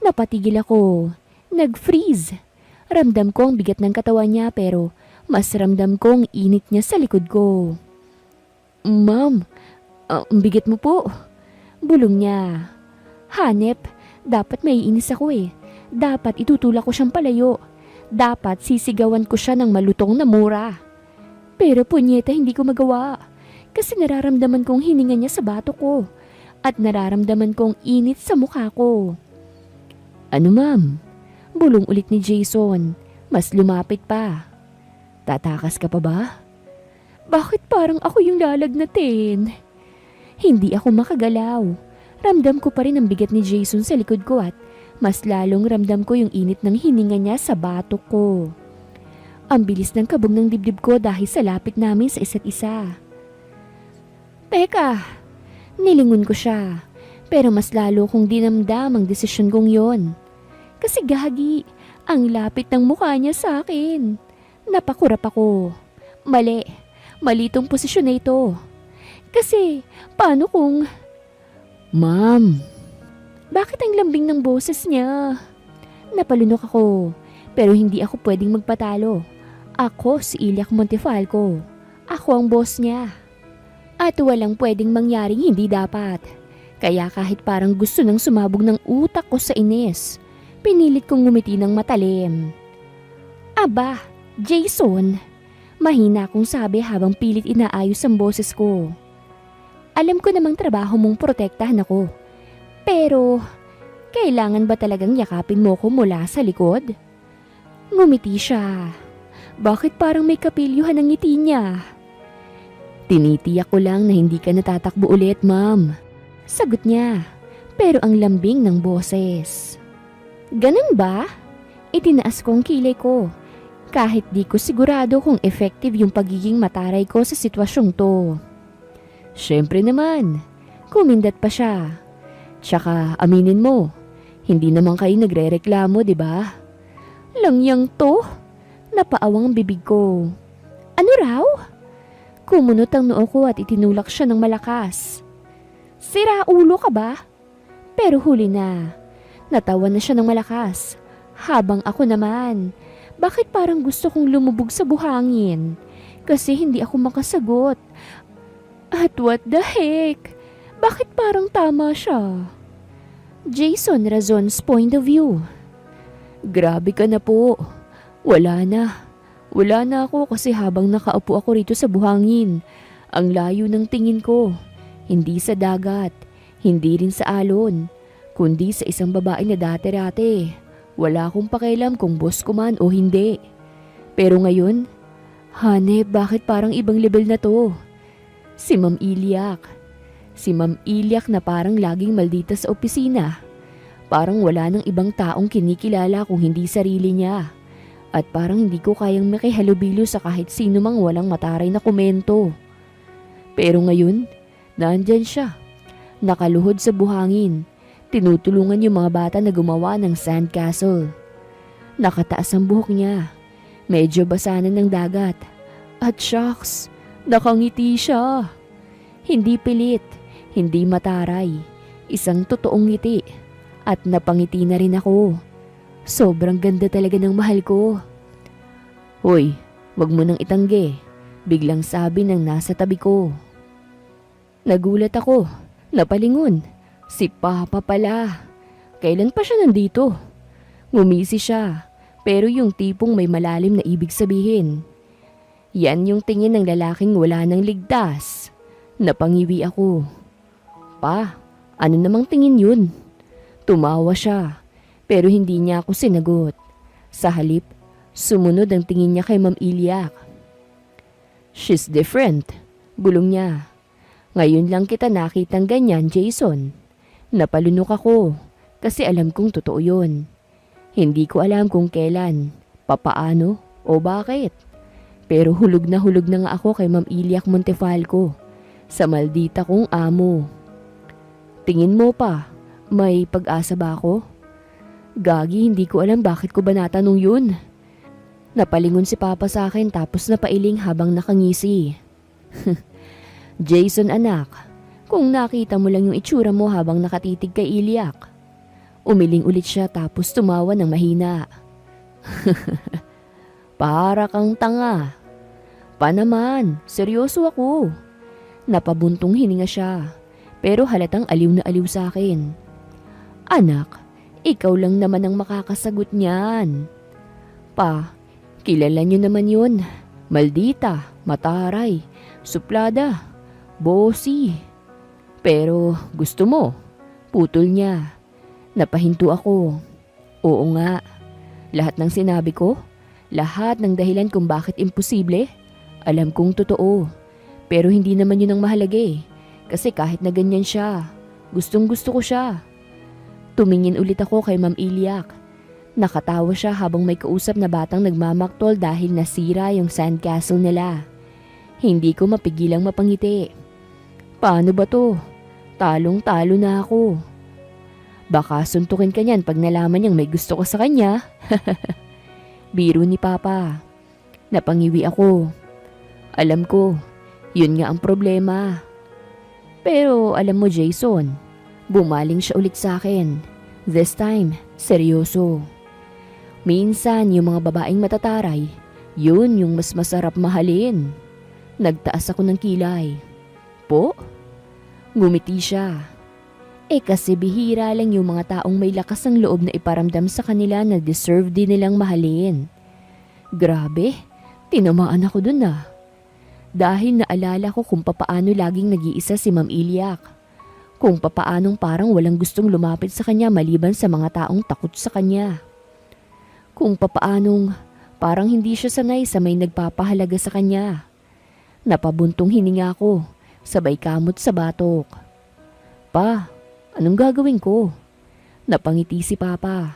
Napatigil ako. Nag-freeze. Ramdam ko ang bigat ng katawan niya pero mas ramdam ko ang init niya sa likod ko. Ma'am, ang bigat mo po. Bulong niya. Hanep, dapat maiinis ako eh. Dapat itutulak ko siyang palayo. Dapat sisigawan ko siya ng malutong na mura. Pero punyeta hindi ko magawa. Kasi nararamdaman kong hininga niya sa bato ko. At nararamdaman kong init sa mukha ko. Ano ma'am? Bulong ulit ni Jason. Mas lumapit pa. Tatakas ka pa ba? Bakit parang ako yung lalagnatin? Hindi ako makagalaw. Ramdam ko pa rin ang bigat ni Jason sa likod ko at mas lalong ramdam ko yung init ng hininga niya sa batok ko. Ang bilis ng kabog ng dibdib ko dahil sa lapit namin sa isa't isa. Teka, nilingon ko siya. Pero mas lalo kong dinamdam ang desisyon kong yon. Kasi gagi, ang lapit ng mukha niya sa akin. Napakurap ako. Mali itong posisyon na ito. Kasi, paano kung... Ma'am, bakit ang lambing ng boses niya? Napalunok ako, pero hindi ako pwedeng magpatalo. Ako si Ilyak Montefalco. Ako ang boss niya. At walang pwedeng mangyaring hindi dapat. Kaya kahit parang gusto nang sumabog ng utak ko sa inis, pinilit kong ngumiti ng matalim. Aba, Jason, mahina akong sabi habang pilit inaayos ang boses ko. Alam ko namang trabaho mong protektahan ako. Pero, kailangan ba talagang yakapin mo ko mula sa likod? Ngumiti siya. Bakit parang may kapilyuhan ang ngiti niya? Tinitiyak ko lang na hindi ka natatakbo ulit, ma'am. Sagot niya, pero ang lambing ng boses. Ganun ba? Itinaas ko ang kilay ko. Kahit di ko sigurado kung effective yung pagiging mataray ko sa sitwasyong to. Siyempre naman, kumindat pa siya. Tsaka aminin mo, hindi naman kayo nagre-reklamo, di ba? Langyang to, napaawang ang bibig ko. Ano raw? Kumunot ang noo ko at itinulak siya ng malakas. Sira ulo ka ba? Pero huli na. Natawa na siya ng malakas. Habang ako naman, bakit parang gusto kong lumubog sa buhangin? Kasi hindi ako makasagot. At what the heck? Bakit parang tama siya? Jason Razon's point of view. Grabe ka na po. Wala na ako kasi habang nakaupo ako rito sa buhangin, ang layo ng tingin ko. Hindi sa dagat, hindi rin sa alon, kundi sa isang babae na dati-rate. Wala akong pakialam kung boss ko man o hindi. Pero ngayon, Hanep, bakit parang ibang level na to? Si Ma'am Ilyak. Si Ma'am Ilyak na parang laging maldita sa opisina. Parang wala nang ibang taong kinikilala kung hindi sarili niya. At parang hindi ko kayang makihalubilo sa kahit sino mang walang mataray na komento. Pero ngayon, nandyan siya. Nakaluhod sa buhangin. Tinutulungan yung mga bata na gumawa ng sandcastle. Nakataas ang buhok niya. Medyo basa na ng dagat. At shucks, nakangiti siya. Hindi pilit, hindi mataray. Isang totoong ngiti. At napangiti na rin ako. Sobrang ganda talaga ng mahal ko. Hoy, wag mo nang itanggi. Biglang sabi ng nasa tabi ko. Nagulat ako. Napalingon. Si Papa pala. Kailan pa siya nandito? Ngumisi siya. Pero yung tipong may malalim na ibig sabihin. Yan yung tingin ng lalaking wala nang ligtas. Napangiwi ako. Pa, ano namang tingin yun? Tumawa siya. Pero hindi niya ako sinagot. Sa halip, sumunod ang tingin niya kay Ma'am Ilyak. She's different. Bulong niya. Ngayon lang kita nakitang ganyan, Jason. Napalunok ako kasi alam kong totoo yun. Hindi ko alam kung kailan, papaano o bakit. Pero hulog na nga ako kay Ma'am Ilyak Montefalco sa maldita kong amo. Tingin mo pa, may pag-asa ba ako? Gagi, hindi ko alam bakit ko ba natanong yun. Napalingon si Papa sa akin tapos napailing habang nakangisi. Jason anak, kung nakita mo lang yung itsura mo habang nakatitig kay Iliak. Umiling ulit siya tapos tumawa ng mahina. Para kang tanga. Pa naman, seryoso ako. Napabuntong hininga siya, pero halatang aliw na aliw sa akin. Anak, ikaw lang naman ang makakasagot niyan. Pa, kilala niyo naman yun. Maldita, mataray, suplada, bossy. Pero gusto mo, putol niya. Napahinto ako. Oo nga, lahat ng sinabi ko, lahat ng dahilan kung bakit imposible, alam kong totoo. Pero hindi naman yun ang mahalaga eh. Kasi kahit na ganyan siya, gustong gusto ko siya. Tumingin ulit ako kay Ma'am Iliak. Nakatawa siya habang may kausap na batang nagmamaktol dahil nasira yung sandcastle nila. Hindi ko mapigilang mapangiti. Paano ba to? Talong-talo na ako. Baka suntukin ka niyan pag nalaman niyang may gusto ko sa kanya. Biro ni Papa. Napangiwi ako. Alam ko, yun nga ang problema. Pero alam mo Jason, bumaling siya ulit sa akin. This time, seryoso. Minsan yung mga babaeng matataray, yun yung mas masarap mahalin. Nagtaas ako ng kilay. Po? Ngumiti siya. Kasi bihira lang yung mga taong may lakas ng loob na iparamdam sa kanila na deserve din nilang mahalin. Grabe, tinamaan ako dun ah. Dahil naalala ko kung papaano laging nag-iisa si Ma'am Iliak. Kung papaanong parang walang gustong lumapit sa kanya maliban sa mga taong takot sa kanya. Kung papaanong parang hindi siya sanay sa may nagpapahalaga sa kanya. Napabuntong hininga ko, sabay kamot sa batok. Pa, anong gagawin ko? Napangiti si Papa,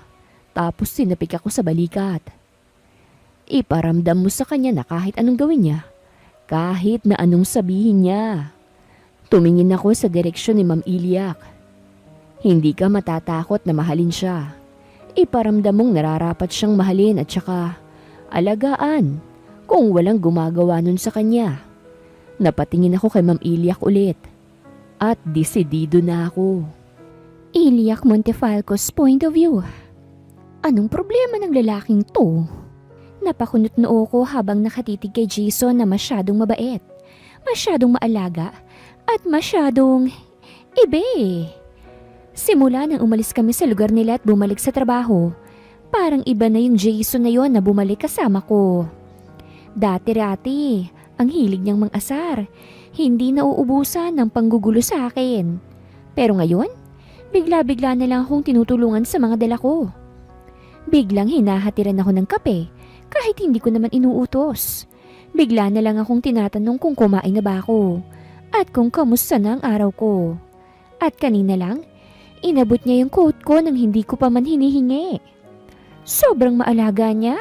tapos sinapik ako sa balikat. Iparamdam mo sa kanya na kahit anong gawin niya. Kahit na anong sabihin niya. Tumingin ako sa direksyon ni Ma'am Iliak. Hindi ka matatakot na mahalin siya. Iparamdam mong nararapat siyang mahalin at saka alagaan kung walang gumagawa nun sa kanya. Napatingin ako kay Ma'am Iliak ulit. At desidido na ako. Iliak Montefalco's point of view. Anong problema ng lalaking to? Napakunot noo ko habang nakatitig kay Jason na masyadong mabait, masyadong maalaga, at masyadong ibe. Simula nang umalis kami sa lugar nila at bumalik sa trabaho, parang iba na yung Jason na yon na bumalik kasama ko. Dati-rati, ang hilig niyang mang-asar, hindi nauubusan ng panggugulo sa akin. Pero ngayon, bigla-bigla na lang akong tinutulungan sa mga dala ko. Biglang hinahatiran ako ng kape, kahit hindi ko naman inuutos. Bigla na lang akong tinatanong kung kumain na ba ako at kung kamusta na ang araw ko. At kanina lang, inabot niya yung coat ko nang hindi ko pa man hinihingi. Sobrang maalaga niya.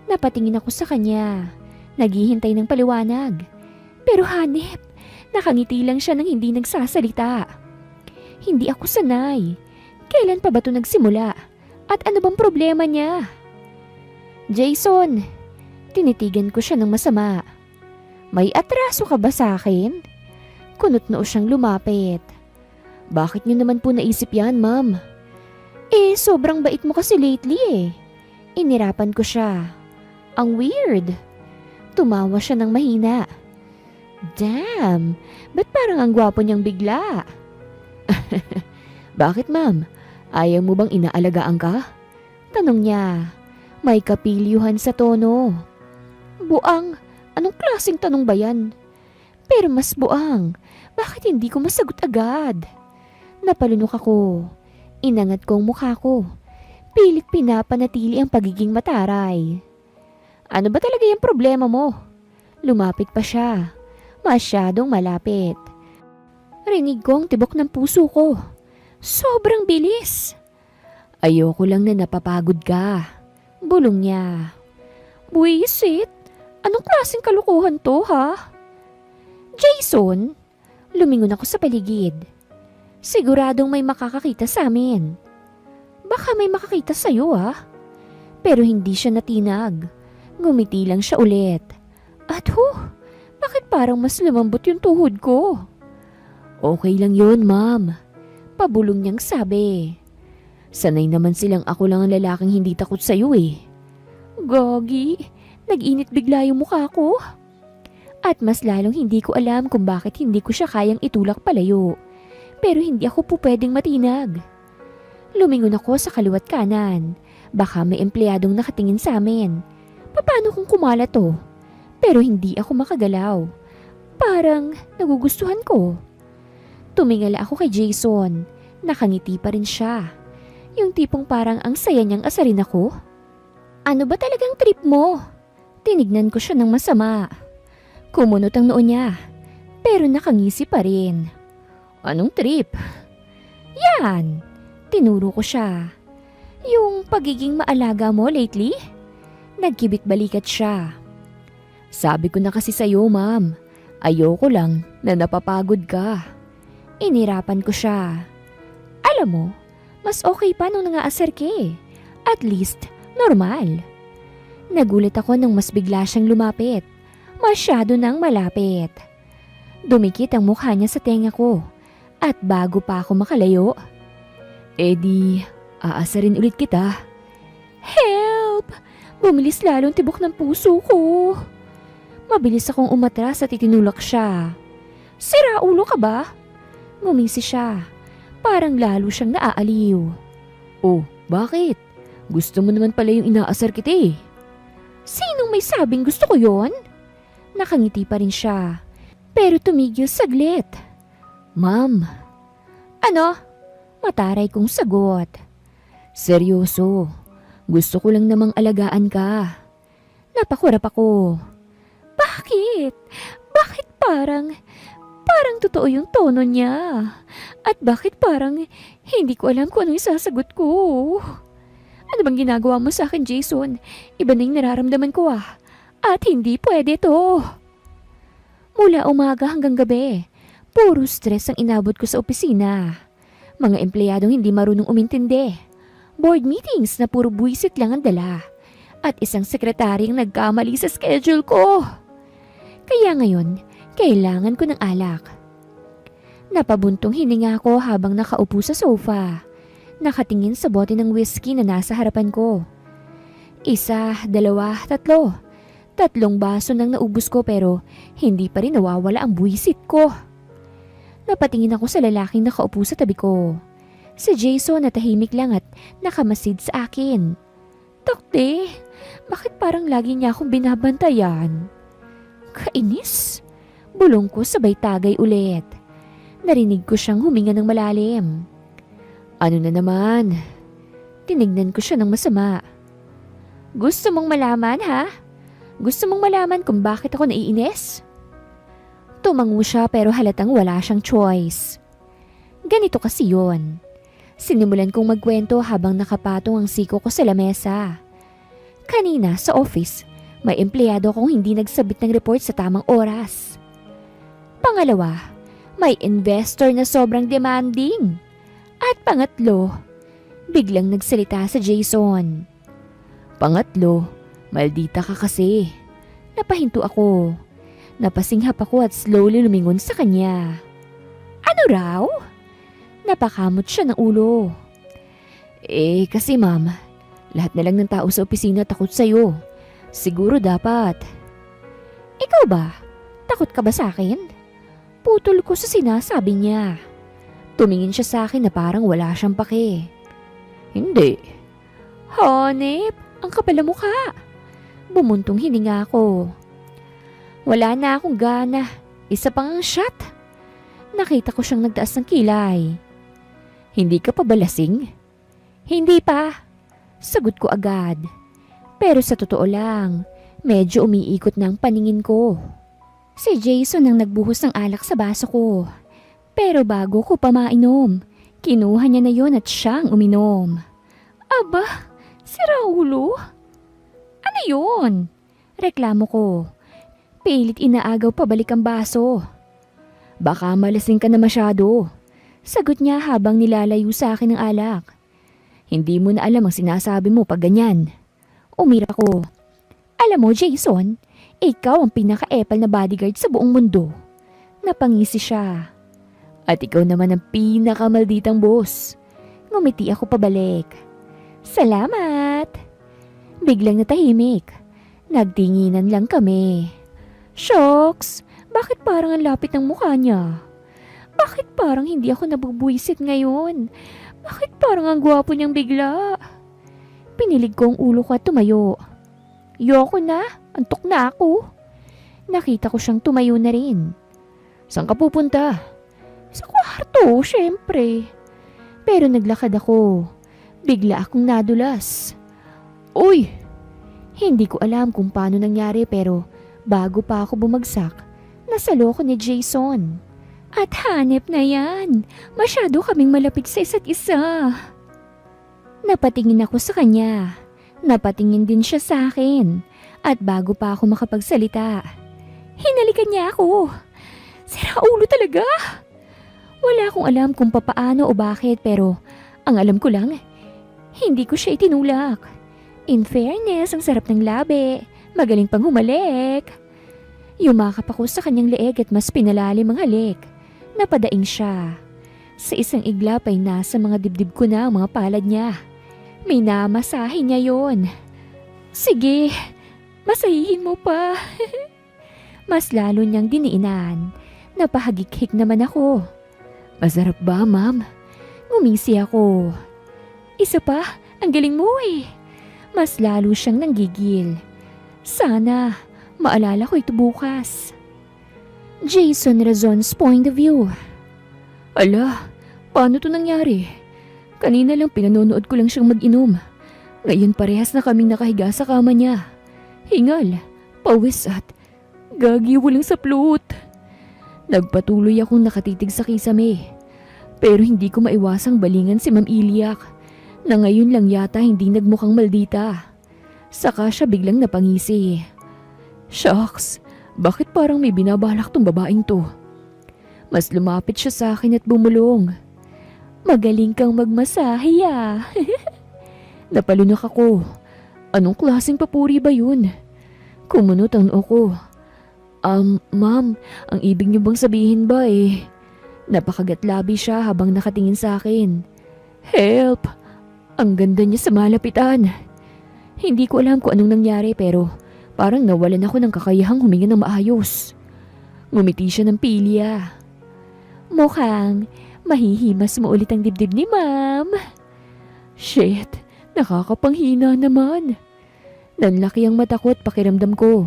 Napatingin ako sa kanya, naghihintay ng paliwanag. Pero hanep, nakangiti lang siya nang hindi nagsasalita. Hindi ako sanay. Kailan pa ba ito nagsimula? At ano bang problema niya? Jason, tinitigan ko siya ng masama. May atraso ka ba sa akin? Kunot-noo siyang lumapit. Bakit niyo naman po naisip yan, ma'am? Sobrang bait mo kasi lately eh. Inirapan ko siya. Ang weird. Tumawa siya ng mahina. Damn, ba't parang ang gwapo niyang bigla? Bakit ma'am? Ayaw mo bang inaalagaan ka? Tanong niya. May kapilyuhan sa tono. Buang, anong klaseng tanong ba yan? Pero mas buang, bakit hindi ko masagot agad? Napalunok ako. Inangat ko ang mukha ko. Pilit pinapanatili ang pagiging mataray. Ano ba talaga yung problema mo? Lumapit pa siya. Masyadong malapit. Rinig ko ang tibok ng puso ko. Sobrang bilis. Ayoko lang na napapagod ka. Bulong niya. Buwisit? Anong klaseng kalukuhan to ha? Jason? Lumingon ako sa paligid. Siguradong may makakakita sa amin. Baka may makakita sa'yo ha? Pero hindi siya natinag. Ngumiti lang siya ulit. At bakit parang mas lumambot yung tuhod ko? Okay lang yun, ma'am. Pabulong niyang sabi. Sanay naman silang ako lang ang lalaking hindi takot sa'yo eh. Gogi, nag-init bigla yung mukha ko. At mas lalong hindi ko alam kung bakit hindi ko siya kayang itulak palayo. Pero hindi ako po pwedeng matinag. Lumingon ako sa kaliwat kanan. Baka may empleyadong nakatingin sa amin. Paano kung kumala to? Pero hindi ako makagalaw. Parang nagugustuhan ko. Tumingala ako kay Jason. Nakangiti pa rin siya. Yung tipong parang ang saya niyang asarin ako. Ano ba talagang trip mo? Tinignan ko siya ng masama. Kumunot ang noo niya. Pero nakangisi pa rin. Anong trip? Yan! Tinuro ko siya. Yung pagiging maalaga mo lately? Nagkibit balikat siya. Sabi ko na kasi sa'yo, ma'am. Ayoko lang na napapagod ka. Inirapan ko siya. Alam mo, mas okay pa nung nangaasar ka eh. At least, normal. Nagulat ako nang mas bigla siyang lumapit. Masyado nang malapit. Dumikit ang mukha niya sa tenga ko. At bago pa ako makalayo, aasarin ulit kita. Help! Bumilis lalong tibok ng puso ko. Mabilis akong umatras at itinulak siya. Sira ulo ka ba? Ngumisi siya. Parang lalo siyang naaaliw. Oh, bakit? Gusto mo naman pala yung inaasar kita eh. Sinong may sabing gusto ko yon? Nakangiti pa rin siya. Pero tumigil saglit. Ma'am. Ano? Mataray kong sagot. Seryoso. Gusto ko lang namang alagaan ka. Napakurap ako. Bakit? Bakit parang totoo yung tono niya? At bakit parang hindi ko alam kung ano yung sasagot ko? Ano bang ginagawa mo sa akin, Jason? Iba na yung nararamdaman ko ah. At hindi pwede to. Mula umaga hanggang gabi, puro stress ang inabot ko sa opisina. Mga empleyadong hindi marunong umintindi. Board meetings na puro buwisit lang ang dala. At isang sekretaryang nagkamali sa schedule ko. Kaya ngayon, kailangan ko ng alak. Napabuntong hininga ko habang nakaupo sa sofa. Nakatingin sa bote ng whiskey na nasa harapan ko. 1, 2, 3. 3 baso nang naubos ko pero hindi pa rin nawawala ang buwisit ko. Napatingin ako sa lalaking nakaupo sa tabi ko. Si Jason na tahimik lang at nakamasid sa akin. Takte, bakit parang lagi niya akong binabantayan? Kainis. Bulong ko sabay tagay ulit. Narinig ko siyang huminga ng malalim. Ano na naman? Tinignan ko siya ng masama. Gusto mong malaman ha? Gusto mong malaman kung bakit ako naiinis? Tumango siya pero halatang wala siyang choice. Ganito kasi yon. Sinimulan kong magkwento habang nakapatong ang siko ko sa lamesa. Kanina sa office, may empleyado akong hindi nagsabit ng report sa tamang oras. Pangalawa, may investor na sobrang demanding. At pangatlo, biglang nagsalita sa Jason. Pangatlo, maldita ka kasi. Napahinto ako. Napasinghap ako at slowly lumingon sa kanya. Ano raw? Napakamot siya ng ulo. Kasi ma'am, lahat na lang ng tao sa opisina takot sa'yo. Siguro dapat. Ikaw ba? Takot ka ba sa akin? Putol ko sa sinasabi niya. Tumingin siya sa akin na parang wala siyang pake. Hindi. Hanep, ang kapal ng mukha. Bumuntong hininga ako. Wala na akong gana. Isa pang shot. Nakita ko siyang nagtaas ng kilay. Hindi ka pa ba lasing? Hindi pa. Sagot ko agad. Pero sa totoo lang, medyo umiikot na ang paningin ko. Si Jason ang nagbuhos ng alak sa baso ko. Pero bago ko pa mainom, kinuha niya na yon at siyang uminom. Aba, si Raulo? Ano yun? Reklamo ko. Pilit inaagaw pabalik ang baso. Baka malasing ka na masyado. Sagot niya habang nilalayo sa akin ng alak. Hindi mo na alam ang sinasabi mo pag ganyan. Umira ko. Alam mo, Jason, ikaw ang pinaka-epal na bodyguard sa buong mundo. Napangisi siya. At ikaw naman ang pinaka-malditang boss. Ngumiti ako pabalik. Salamat! Biglang natahimik. Nagtinginan lang kami. Shocks! Bakit parang ang lapit ng mukha niya? Bakit parang hindi ako nabubuisit ngayon? Bakit parang ang gwapo niyang bigla? Pinilig ko ang ulo ko at tumayo. Yoko na, antok na ako. Nakita ko siyang tumayo na rin. Saan ka pupunta? Sa kwarto, syempre. Pero naglakad ako. Bigla akong nadulas. Uy! Hindi ko alam kung paano nangyari pero bago pa ako bumagsak, nasalo ko ni Jason. At hanep na yan. Masyado kaming malapit sa isa't isa. Napatingin ako sa kanya. Napatingin din siya sa akin. At bago pa ako makapagsalita, hinalikan niya ako. Sira ulo talaga. Wala akong alam kung papaano o bakit pero ang alam ko lang, hindi ko siya itinulak. In fairness, ang sarap ng labi. Magaling pang humalik. Yumakap ako sa kanyang leeg at mas pinalalim ang halik. Napadaing siya. Sa isang iglap ay nasa mga dibdib ko na ang mga palad niya. Minamasahe niya yon. Sige, masahihin mo pa. Mas lalo niyang diniinan. Napahagik-hik naman ako. Masarap ba, ma'am? Ngumisi ako. Isa pa, ang galing mo eh. Mas lalo siyang nanggigil. Sana, maalala ko ito bukas. Jason Razon's point of view. Ala, paano to nangyari? Kanina lang pinanonood ko lang siyang mag-inom. Ngayon parehas na kaming nakahiga sa kama niya. Hingal, pawis at gagiwalang sa plot. Nagpatuloy akong nakatitig sa kisame. Pero hindi ko maiwasang balingan si Ma'am Iliak na ngayon lang yata hindi nagmukhang maldita. Saka siya biglang napangisi. Shucks, bakit parang may binabalak tong babaeng to? Mas lumapit siya sa akin at bumulong. Magaling kang magmasahe ah. Napalunak ako. Anong klaseng papuri ba yun? Kumunot ang noo ko. Ma'am, ang ibig niyo bang sabihin ba eh? Napakagatlabi siya habang nakatingin sa akin. Help! Ang ganda niya sa malapitan. Hindi ko alam kung anong nangyari pero parang nawalan ako ng kakayahang huminga ng maayos. Ngumiti siya ng pilya. Mukhang mahihimas mo ulit ang dibdib ni ma'am. Shit, nakakapanghina naman. Nanlaki ang mata ko at pakiramdam ko.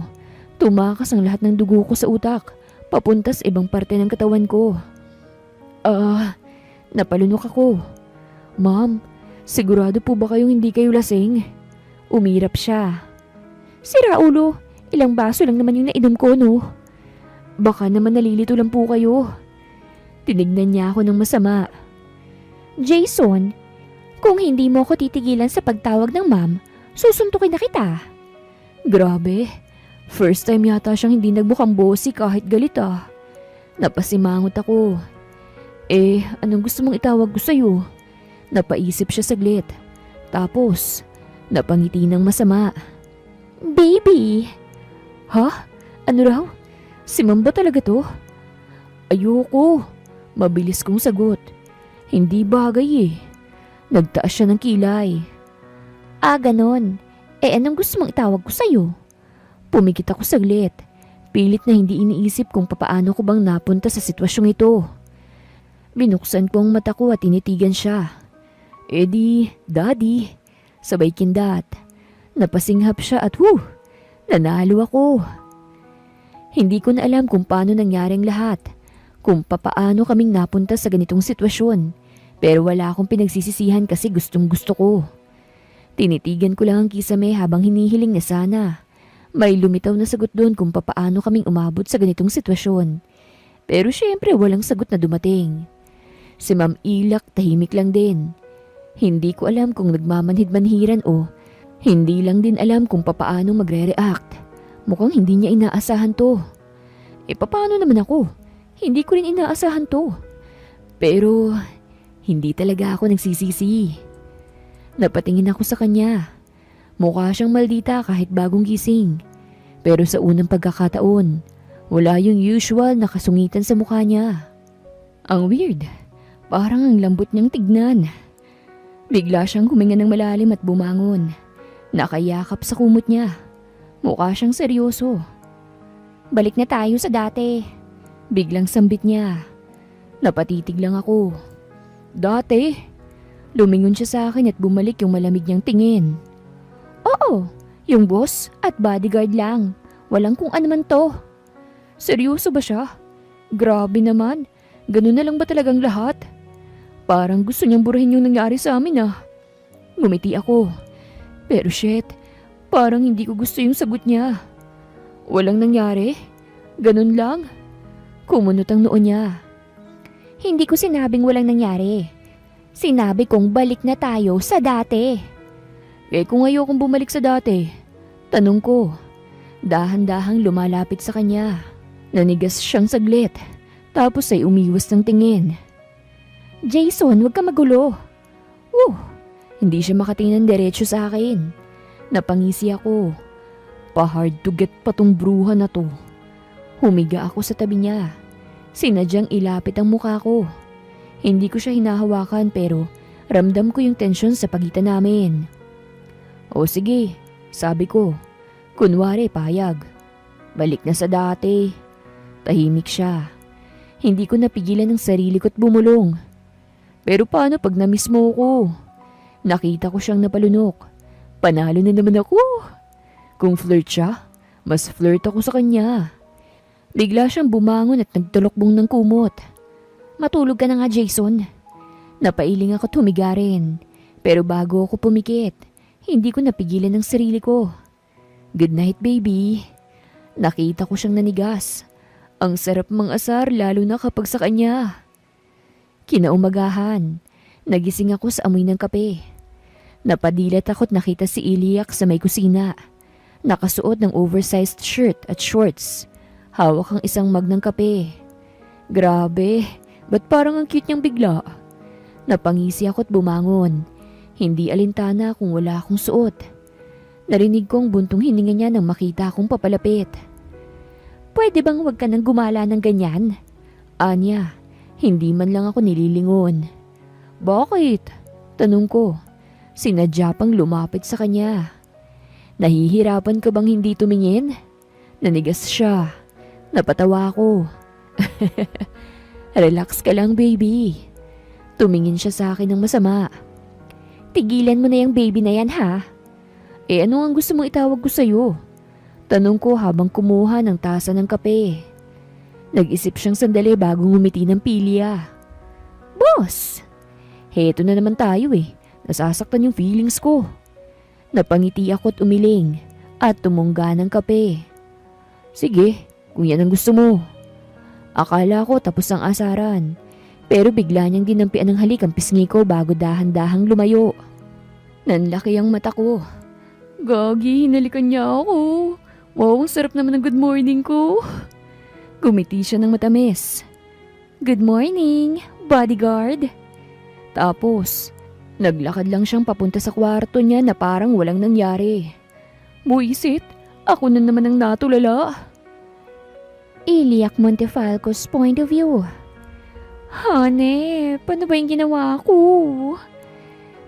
Tumakas ang lahat ng dugo ko sa utak, papunta sa ibang parte ng katawan ko. Napalunok ako. Ma'am, sigurado po ba kayong hindi kayo lasing? Umirap siya. Sira ulo, ilang baso lang naman yung nainom ko no? Baka naman nalilito lang po kayo. Tinignan niya ako ng masama. Jason, kung hindi mo ako titigilan sa pagtawag ng ma'am, susuntukin na kita. Grabe, first time yata siyang hindi nagmukhang bossy kahit galit ah. Napasimangot ako. Anong gusto mong itawag ko sa'yo? Napaisip siya saglit. Tapos, napangiti ng masama. Baby! Ha? Ano raw? Si ma'am ba talaga to? Ayoko. Mabilis kong sagot. Hindi bagay eh. Nagtaas siya ng kilay. Ganon. Anong gusto mong itawag ko sa'yo? Pumikit ako saglit. Pilit na hindi iniisip kung papaano ko bang napunta sa sitwasyong ito. Binuksan ko ang mata ko at tinitigan siya. Daddy. Sabay kindat. Napasinghap siya at nanalo ako. Hindi ko na alam kung paano nangyaring lahat. Kung papaano kaming napunta sa ganitong sitwasyon. Pero wala akong pinagsisisihan kasi gustong gusto ko. Tinitigan ko lang ang kisame habang hinihiling na sana may lumitaw na sagot doon kung papaano kaming umabot sa ganitong sitwasyon. Pero syempre walang sagot na dumating. Si Ma'am Ilak tahimik lang din. Hindi ko alam kung nagmamanhid-manhiran o hindi lang din alam kung papaano magre-react. Mukhang hindi niya inaasahan to. Papaano naman ako? Hindi ko rin inaasahan to. Pero hindi talaga ako nagsisisi. Napatingin ako sa kanya. Mukha siyang maldita kahit bagong gising. Pero sa unang pagkakataon, wala yung usual na kasungitan sa mukha niya. Ang weird, parang ang lambot niyang tignan. Bigla siyang huminga ng malalim at bumangon. Nakayakap sa kumot niya. Mukha siyang seryoso. Balik na tayo sa dati. Biglang sambit niya. Napatitig lang ako. Dati? Lumingon siya sa akin at bumalik yung malamig niyang tingin. Oo, yung boss at bodyguard lang. Walang kung ano man to. Seryoso ba siya? Grabe naman. Ganun na lang ba talagang lahat? Parang gusto niyang burahin yung nangyari sa amin ah. Ngumiti ako. Pero shit, parang hindi ko gusto yung sagot niya. Walang nangyari? Ganun lang? Kumunot ang noo niya. Hindi ko sinabing walang nangyari. Sinabi kong balik na tayo sa dati. Eh kung ayokong bumalik sa dati, tanong ko. Dahan-dahang lumalapit sa kanya. Nanigas siyang saglit. Tapos ay umiwas ng tingin. Jason, huwag ka magulo. Hindi siya makatingin diretso sa akin. Napangisi ako. Pa-hard to get pa tong bruha na to. Humiga ako sa tabi niya. Sinadyang ilapit ang mukha ko. Hindi ko siya hinahawakan pero ramdam ko yung tensyon sa pagitan namin. O sige, sabi ko. Kunwari payag. Balik na sa dati. Tahimik siya. Hindi ko napigilan ang sarili ko't bumulong. Pero paano pag na-miss mo ko? Nakita ko siyang napalunok. Panalo na naman ako. Kung flirt siya, mas flirt ako sa kanya. Bigla siyang bumangon at nagtulokbong ng kumot. Matulog ka na nga, Jason. Napailing ako tumiga rin. Pero bago ako pumikit, hindi ko napigilan ang sarili ko. Good night, baby. Nakita ko siyang nanigas. Ang sarap mang-asar lalo na kapag sa kanya. Kinaumagahan, nagising ako sa amoy ng kape. Napadilat ako't nakita si Iliak sa may kusina. Nakasuot ng oversized shirt at shorts. Hawak ang isang mug ng kape. Grabe, ba't parang ang cute niyang bigla? Napangisi ako't bumangon. Hindi alintana kung wala akong suot. Narinig kong buntong hininga niya nang makita akong papalapit. Pwede bang wag ka nang gumala ng ganyan? Anya. Hindi man lang ako nililingon. Bakit? Tanong ko. Sinadya pang lumapit sa kanya. Nahihirapan ka bang hindi tumingin? Nanigas siya. Napatawa ako. Relax ka lang, baby. Tumingin siya sa akin ng masama. Tigilan mo na yung baby na yan, ha? Eh ano ang gusto mong itawag ko sa'yo? Tanong ko habang kumuha ng tasa ng kape. Nag-isip siyang sandali bago ngumiti ng pilya. Boss! Heto na naman tayo eh. Nasasaktan yung feelings ko. Napangiti ako't umiling at tumungga ng kape. Sige, kung yan ang gusto mo. Akala ko tapos ang asaran. Pero bigla niyang dinampian ng halik ang pisngi ko bago dahan-dahang lumayo. Nanlaki ang mata ko. Gagi, hinalikan niya ako. Wow, ang sarap naman ng good morning ko. Gumiti siya ng matamis. Good morning, bodyguard. Tapos, naglakad lang siyang papunta sa kwarto niya na parang walang nangyari. Buisit, ako na naman ang natulala. Iliak Montefalco's point of view. Hane, paano ba yung ginawa ko?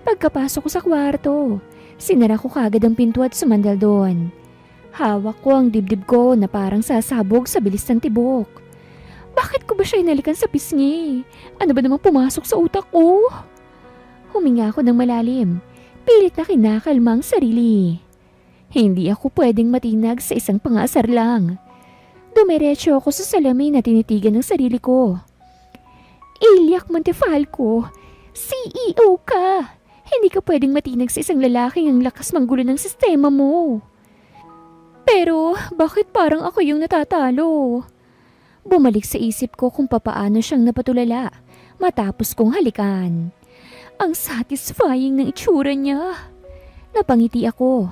Pagkapasok ko sa kwarto, sinara ko kagad ang pinto at sumandal doon. Hawak ko ang dibdib ko na parang sasabog sa bilis ng tibok. Bakit ko ba siya inalikan sa pisngi? Ano ba namang pumasok sa utak ko? Huminga ako ng malalim. Pilit na kinakalma ang sarili. Hindi ako pwedeng matinag sa isang pangasar lang. Dumiretso ako sa salamin na tinitigan ng sarili ko. Iliak Montefalco, CEO ka. Hindi ka pwedeng matinag sa isang lalaking ang lakas manggulo ng sistema mo. Pero bakit parang ako yung natatalo? Bumalik sa isip ko kung papaano siyang napatulala matapos kong halikan. Ang satisfying ng itsura niya. Napangiti ako.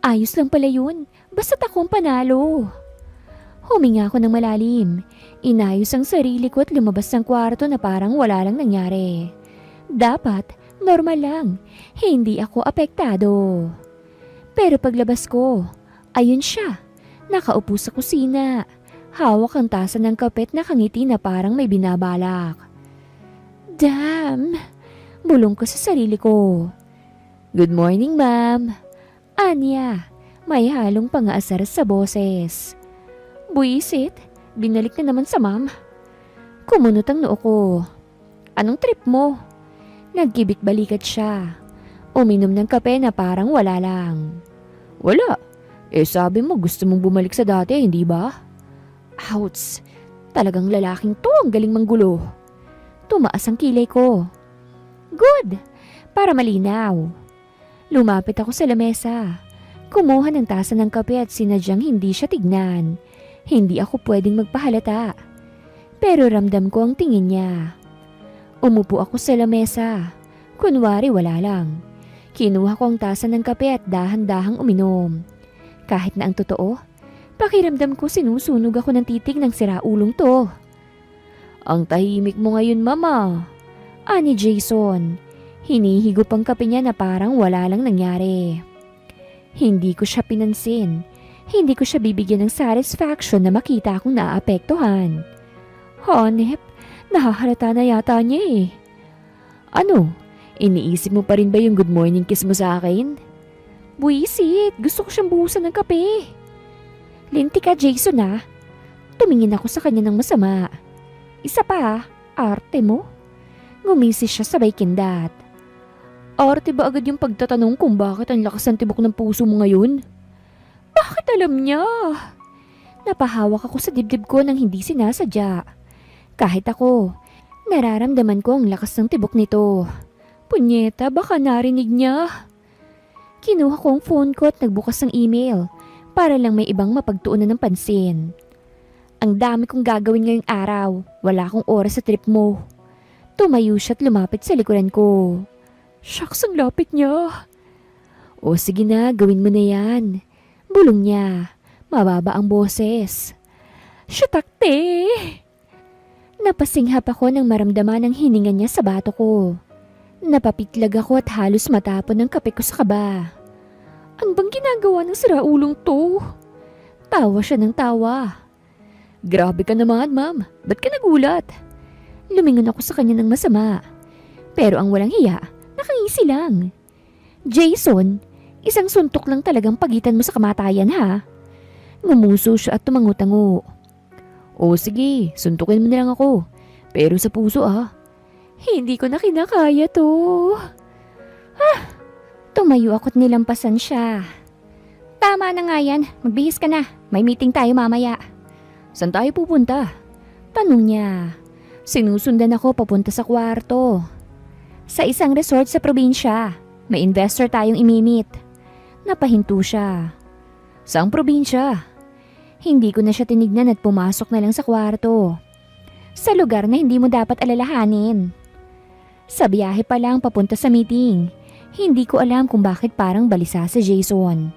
Ayos lang pala yun, basta't akong panalo. Huminga ako ng malalim. Inayos ang sarili ko at lumabas ng kwarto na parang wala lang nangyari. Dapat, normal lang. Hindi ako apektado. Pero paglabas ko, ayun siya, nakaupo sa kusina. Hawak ang tasa ng kape at nakangiti na parang may binabalak. Damn! Bulong ko sa sarili ko. Good morning, ma'am. Anya, may halong pangaasar sa boses. Buisit, binalik na naman sa ma'am. Kumunot ang noo ko. Anong trip mo? Nagkibit balikat siya. Uminom ng kape na parang wala lang. Wala. Sabi mo gusto mong bumalik sa dati, hindi ba? Ouch! Talagang lalaking to, ang galing manggulo. Tumaas ang kilay ko. Good! Para malinaw. Lumapit ako sa lamesa. Kumuha ng tasa ng kape at sinadyang hindi siya tignan. Hindi ako pwedeng magpahalata. Pero ramdam ko ang tingin niya. Umupo ako sa lamesa. Kunwari wala lang. Kinuha ko ang tasa ng kape at dahan-dahang uminom. Kahit na ang totoo, pakiramdam ko sinusunog ako ng titig ng siraulong to. Ang tahimik mo ngayon, mama. Ani Jason. Hinihigop ang kape niya na parang wala lang nangyari. Hindi ko siya pinansin. Hindi ko siya bibigyan ng satisfaction na makita akong naapektuhan. Hanep, nahahalata na yata niya eh. Ano? Iniisip mo pa rin ba yung good morning kiss mo sa akin? Buisit, gusto ko siyang buhusan ng kape. Linti ka, Jason ah. Tumingin ako sa kanya ng masama. Isa pa, arte mo. Ngumisi siya sabay kindat. Arte ba agad yung pagtatanong kung bakit ang lakas ng tibok ng puso mo ngayon? Bakit alam niya? Napahawak ako sa dibdib ko nang hindi sinasadya. Kahit ako, nararamdaman ko ang lakas ng tibok nito. Punyeta, baka narinig niya. Kinuha ko ang phone ko at nagbukas ng email para lang may ibang mapagtuunan ng pansin. Ang dami kong gagawin ngayong araw. Wala akong oras sa trip mo. Tumayo siya at lumapit sa likuran ko. Shucks, ang lapit niya. O sige na, gawin mo na yan. Bulong niya. Mababa ang boses. Shutakte! Napasinghap ako nang maramdaman ang hininga niya sa bato ko. Napapitlag ako at halos matapon ng kape ko sa kaba. Ano bang ginagawa ng siraulong to? Tawa siya ng tawa. Grabe ka naman, ma'am. Ba't ka nagulat? Lumingon ako sa kanya ng masama. Pero ang walang hiya, nakangisi lang. Jason, isang suntok lang talagang pagitan mo sa kamatayan ha? Ngumuso siya at tumango-tango. O sige, suntukin mo na lang ako. Pero sa puso ah. Hindi ko na kinakaya to. Tumayo ako't nilampasan siya. Tama na nga yan, magbihis ka na. May meeting tayo mamaya. Saan tayo pupunta? Tanong niya. Sinusundan ako papunta sa kwarto. Sa isang resort sa probinsya. May investor tayong imimit. Napahinto siya. Saang probinsya? Hindi ko na siya tinignan at pumasok na lang sa kwarto. Sa lugar na hindi mo dapat alalahanin. Sa biyahe pa lang papunta sa meeting, hindi ko alam kung bakit parang balisa si Jason.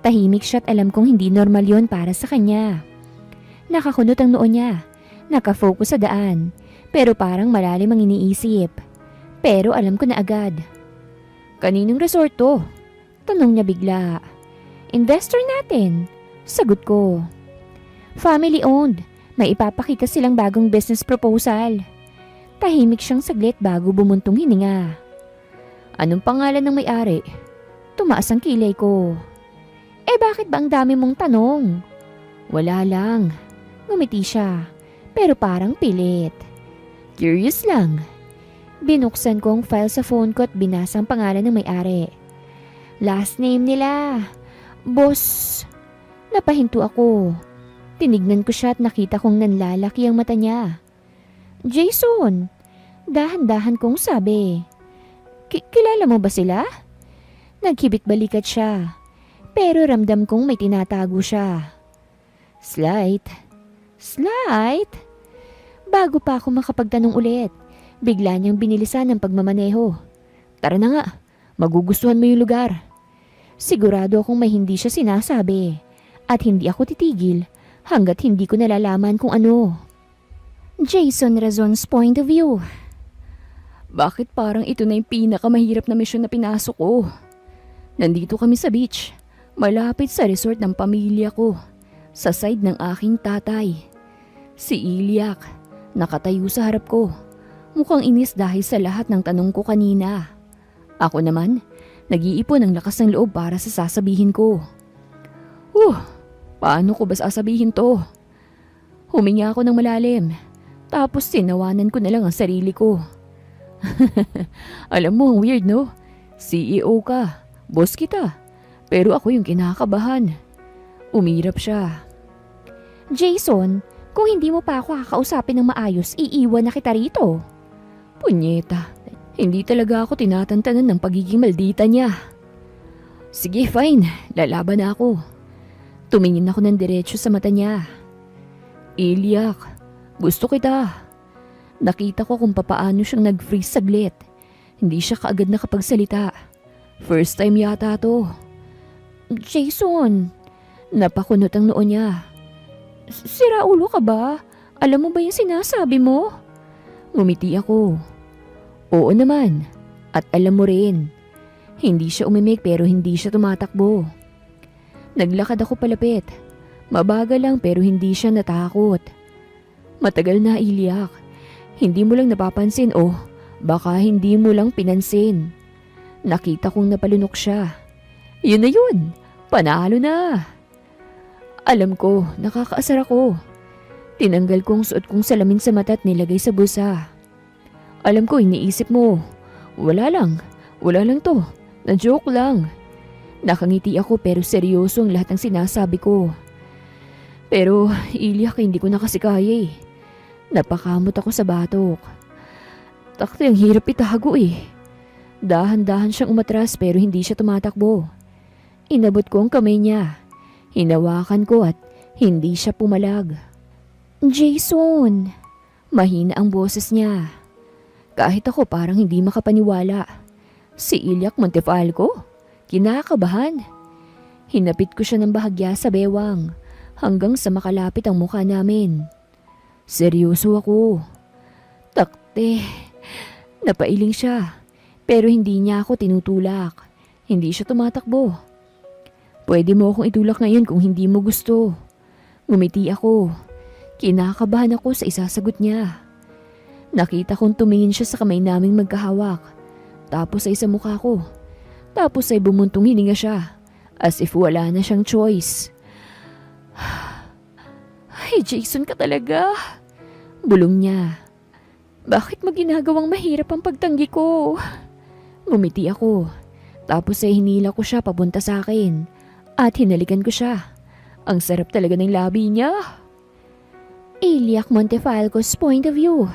Tahimik siya at alam kong hindi normal yon para sa kanya. Nakakunot ang noo niya, nakafocus sa daan, pero parang malalim ang iniisip. Pero alam ko na agad. Kaninong resort to? Tanong niya bigla. Investor natin, sagot ko. Family owned, may ipapakita silang bagong business proposal. Tahimik siyang saglit bago bumuntong hininga. Anong pangalan ng may-ari? Tumaas ang kilay ko. Bakit ba ang dami mong tanong? Wala lang. Ngumiti siya, pero parang pilit. Curious lang. Binuksan ko ang file sa phone ko at binasa ang pangalan ng may-ari. Last name nila. Boss. Napahinto ako. Tinignan ko siya at nakita kong nanlalaki ang mata niya. Jason, dahan-dahan kong sabi. Kilala mo ba sila? Nagkibit balikat siya, pero ramdam kong may tinatago siya. Slight? Bago pa ako makapagtanong ulit, bigla niyang binilisan ang pagmamaneho. Tara na nga, magugustuhan mo yung lugar. Sigurado akong may hindi siya sinasabi at hindi ako titigil hanggat hindi ko nalalaman kung ano. Jason Razon's point of view. Bakit parang ito na yung pinakamahirap na misyon na pinasok ko? Nandito kami sa beach. Malapit sa resort ng pamilya ko, sa side ng aking tatay. Si Ilyak, nakatayo sa harap ko. Mukhang inis dahil sa lahat ng tanong ko kanina. Ako naman, nag-iipon ng lakas ng loob para sa sasabihin ko. Paano ko ba sasabihin to? Huminga ako ng malalim, tapos tinawanan ko na lang ang sarili ko. Alam mo, ang weird no? CEO ka, boss kita, pero ako yung kinakabahan. Umirap siya. Jason, kung hindi mo pa ako kakausapin ng maayos, iiwan na kita rito. Punyeta, hindi talaga ako tinatantanan ng pagiging maldita niya. Sige, fine, lalaban na ako. Tumingin ako ng diretsyo sa mata niya. Ilyak, gusto kita. Nakita ko kung papaano siyang nag-freeze saglit. Hindi siya kaagad nakapagsalita. First time yata to. Jason, napakunot ang noo niya. Sira ulo ka ba? Alam mo ba yung sinasabi mo? Ngumiti ako. Oo naman. At alam mo rin. Hindi siya umimik pero hindi siya tumatakbo. Naglakad ako palapit. Mabagal lang pero hindi siya natakot. Matagal na, Ilyak. Hindi mo lang napapansin o baka hindi mo lang pinansin. Nakita kong napalunok siya. Yun na yun. Panalo na. Alam ko, nakakaasar ako. Tinanggal kong suot kong salamin sa mata at nilagay sa bulsa. Alam ko, iniisip mo. Wala lang to. Na-joke lang. Nakangiti ako pero seryoso ang lahat ng sinasabi ko. Pero Ilyak, hindi ko na kasi kaya eh. Napakamot ako sa batok. Takti, ang hirap itago eh. Dahan-dahan siyang umatras pero hindi siya tumatakbo. Inabot ko ang kamay niya. Hinawakan ko at hindi siya pumalag. Jason! Mahina ang boses niya. Kahit ako parang hindi makapaniwala. Si Ilyak Montefalco? Kinakabahan. Hinapit ko siya ng bahagya sa bewang hanggang sa makalapit ang mukha namin. Seryoso ako. Takte. Napailing siya. Pero hindi niya ako tinutulak. Hindi siya tumatakbo. Pwede mo akong itulak ngayon kung hindi mo gusto. Ngumiti ako. Kinakabahan ako sa isasagot niya. Nakita kong tumingin siya sa kamay naming magkahawak. Tapos ay sa mukha ko. Tapos ay bumuntong hininga siya. As if wala na siyang choice. Ay, Jason ka talaga. Bulong niya. Bakit mo ginagawang mahirap ang pagtanggi ko? Ngumiti ako. Tapos ay hinila ko siya papunta sa akin. At hinalikan ko siya. Ang sarap talaga ng labi niya. Ilyak Montefalco's point of view.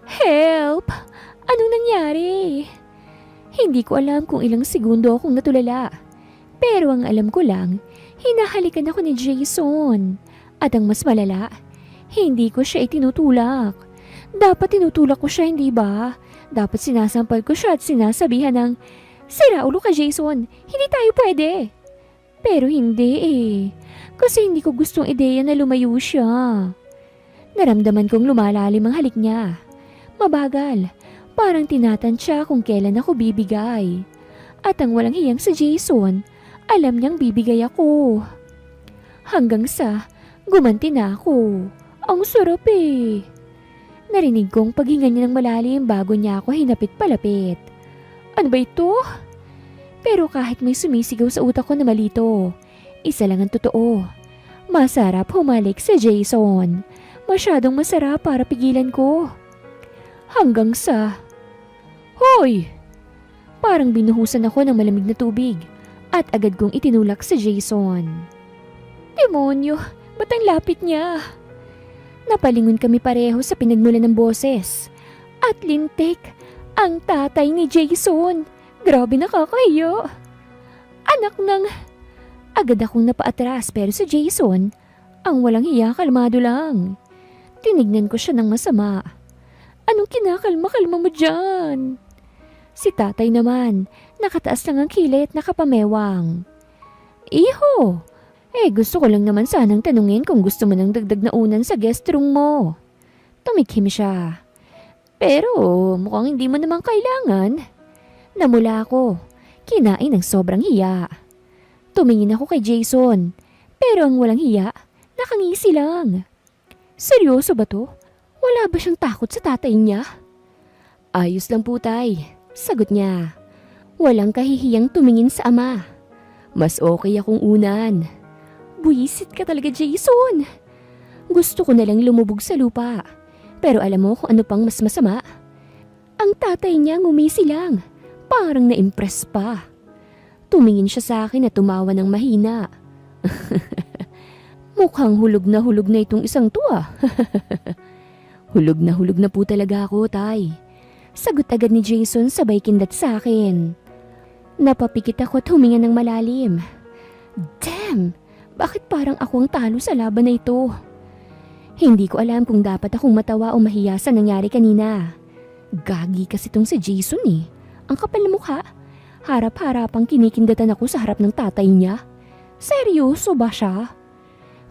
Help! Anong nangyari? Hindi ko alam kung ilang segundo akong natulala. Pero ang alam ko lang, hinahalikan ako ni Jason. At ang mas malala, hindi ko siya itinutulak. Dapat tinutulak ko siya, hindi ba? Dapat sinasampal ko siya at sinasabihan ng, sira ulo ka Jason, hindi tayo pwede. Pero hindi eh, kasi hindi ko gustong ideya na lumayo siya. Naramdaman kong lumalalim ang halik niya. Mabagal, parang tinatansya kung kailan ako bibigay. At ang walang hiyang si Jason, alam niyang bibigay ako. Hanggang sa gumanti na ako. Ang sarap eh. Narinig kong paghinga niya ng malalim bago niya ako hinapit palapit. Ano ba ito? Pero kahit may sumisigaw sa utak ko na malito, isa lang ang totoo. Masarap humalik si Jason. Masyadong masarap para pigilan ko. Hanggang sa... Hoy! Parang binuhusan ako ng malamig na tubig at agad kong itinulak si Jason. Demonyo! Ba't ang lapit niya? Napalingon kami pareho sa pinagmulan ng boses. At lintik, ang tatay ni Jason. Grabe, nakakahiya. Anak ng... Agad akong napaatras pero si Jason, ang walang hiya, kalmado lang. Tinignan ko siya ng masama. Anong kinakalma-kalma mo dyan? Si tatay naman, nakataas lang ang kilid, nakapamewang. Iho! Gusto ko lang naman sanang tanungin kung gusto mo ng dagdag na unan sa guest room mo. Tumikhim siya. Pero mukhang hindi mo naman kailangan. Namula ako. Kinain ng sobrang hiya. Tumingin ako kay Jason, pero ang walang hiya, nakangisi lang. Seryoso ba to? Wala ba siyang takot sa tatay niya? Ayos lang po tay, sagot niya. Walang kahihiyang tumingin sa ama. Mas okay akong unan. Buwisit ka talaga, Jason. Gusto ko nalang lumubog sa lupa. Pero alam mo kung ano pang mas masama? Ang tatay niya ngumisi lang. Parang na-impress pa. Tumingin siya sa akin at tumawa ng mahina. Mukhang hulog na itong isang to ah. Hulog na po talaga ako, tay. Sagot agad ni Jason sabay kindat sa akin. Napapikit ako at huminga ng malalim. Damn! Bakit parang ako ang talo sa laban na ito? Hindi ko alam kung dapat akong matawa o mahiya sa nangyari kanina. Gagi kasi itong si Jason eh. Ang kapal na mukha. Harap-harapang kinikindatan ako sa harap ng tatay niya. Seryoso ba siya?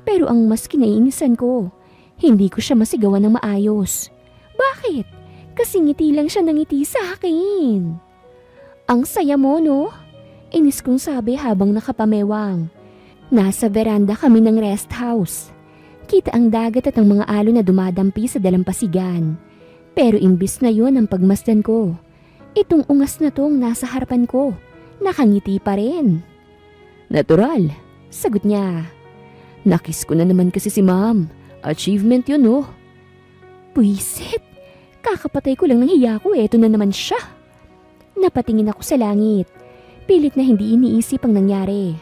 Pero ang mas kinaiinisan ko, hindi ko siya masigawan ng maayos. Bakit? Kasi ngiti lang siya ng ngiti sa akin. Ang saya mo, no? Inis kong sabi habang nakapamewang. Nasa veranda kami ng rest house. Kita ang dagat at ang mga alon na dumadampi sa dalampasigan. Pero imbis na yon ang pagmasdan ko. Itong ungas na tong nasa harapan ko, nakangiti pa rin. Natural, sagot niya. Nakis ko na naman kasi si ma'am. Achievement yun, no? Puisit, kakapatay ko lang ng hiya ko, eto na naman siya. Napatingin ako sa langit. Pilit na hindi iniisip ang nangyari.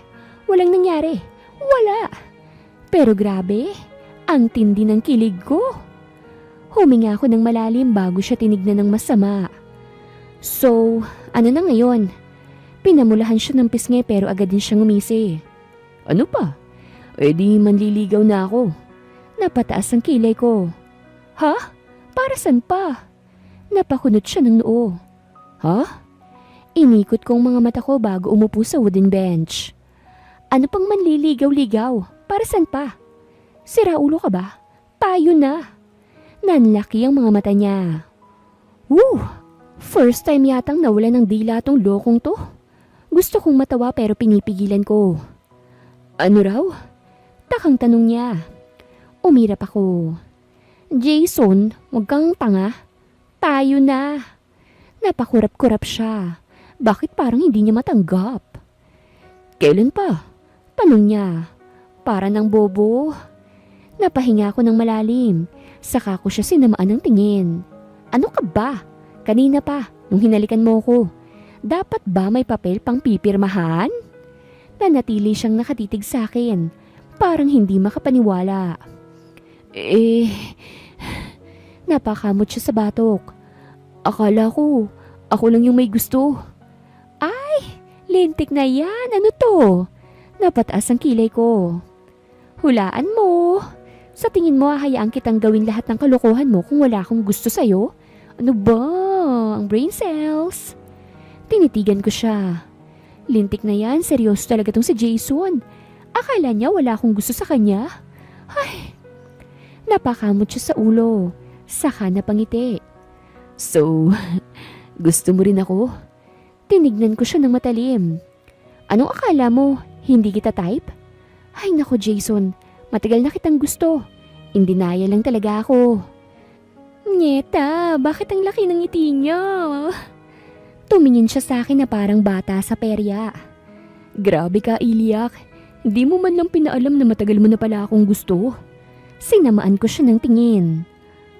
Walang nangyari. Wala. Pero grabe, ang tindi ng kilig ko. Huminga ako ng malalim bago siya tinignan ng masama. So, ano na ngayon? Pinamulahan siya ng pisngi pero agad din siyang umisi. Ano pa? E di manliligaw na ako. Napataas ang kilay ko. Ha? Para saan pa? Napakunot siya ng noo. Ha? Inikot kong mga mata ko bago umupo sa wooden bench. Ano pang manliligaw-ligaw? Para saan pa? Sira ulo ka ba? Tayo na. Nanlaki ang mga mata niya. Woo! First time yatang nawala ng dila tong lokong to. Gusto kong matawa pero pinipigilan ko. Ano raw? Takang tanong niya. Umirap ako. Jason, wag kang tanga. Tayo na. Napakurap-kurap siya. Bakit parang hindi niya matanggap? Kailan pa? Tanong niya. Para ng bobo. Napahinga ako ng malalim. Saka ko siya sinamaan ng tingin. Ano ka ba? Kanina pa, nung hinalikan mo ko. Dapat ba may papel pang pipirmahan? Nanatili siyang nakatitig sa akin. Parang hindi makapaniwala. Napakamot siya sa batok. Akala ko, ako lang yung may gusto. Ay, lintik na yan. Ano to? Napataas ang kilay ko. Hulaan mo. Sa tingin mo, hahayaan kitang gawin lahat ng kalokohan mo kung wala akong gusto sa'yo? Ano ba? Ang brain cells. Tinitigan ko siya. Lintik na yan. Seryoso talaga tong si Jason. Akala niya wala akong gusto sa kanya. Ay, napakamot siya sa ulo. Saka napangiti. So, gusto mo rin ako? Tinignan ko siya ng matalim. Anong akala mo? Hindi kita type? Ay nako Jason, matagal na kitang gusto. In denial lang talaga ako. Nyeta, bakit ang laki ng ngiti niya? Tumingin siya sa akin na parang bata sa perya. Grabe ka, Iliak. Hindi mo man lang pinaalam na matagal mo na pala akong gusto. Sinamaan ko siya ng tingin.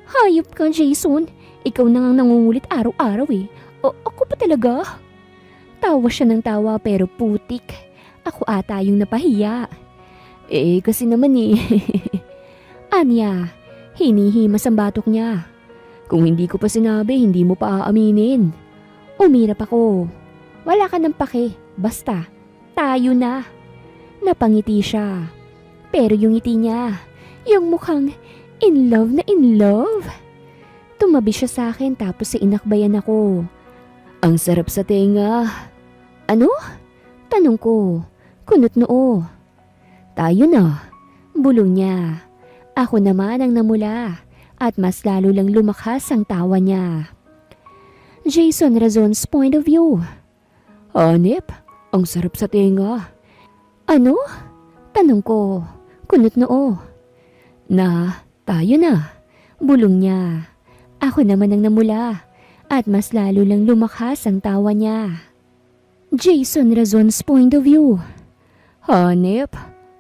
Hayop ka, Jason. Ikaw na ngang nangungulit araw-araw eh. O ako pa talaga? Tawa siya ng tawa pero putik. Ako ata yung napahiya. Kasi naman eh. Anya, hinihimas ang batok niya. Kung hindi ko pa sinabi, hindi mo pa aaminin. Umirap ako. Wala ka ng pake. Basta, tayo na. Napangiti siya. Pero yung ngiti niya, yung mukhang in love na in love. Tumabi siya sa akin tapos inakbayan ako. Ang sarap sa tenga. Ano? Tanong ko. Kunot noo. Tayo na. Bulong niya. Ako naman ang namula at mas lalo lang lumakas ang tawa niya. Jason Razon's point of view. Hanip, ang sarap sa tenga. Ano? Tanong ko. Kunot noo. Na, tayo na. Bulong niya. Ako naman ang namula. At mas lalo lang lumakas ang tawa niya. Jason Razon's point of view. Hanep,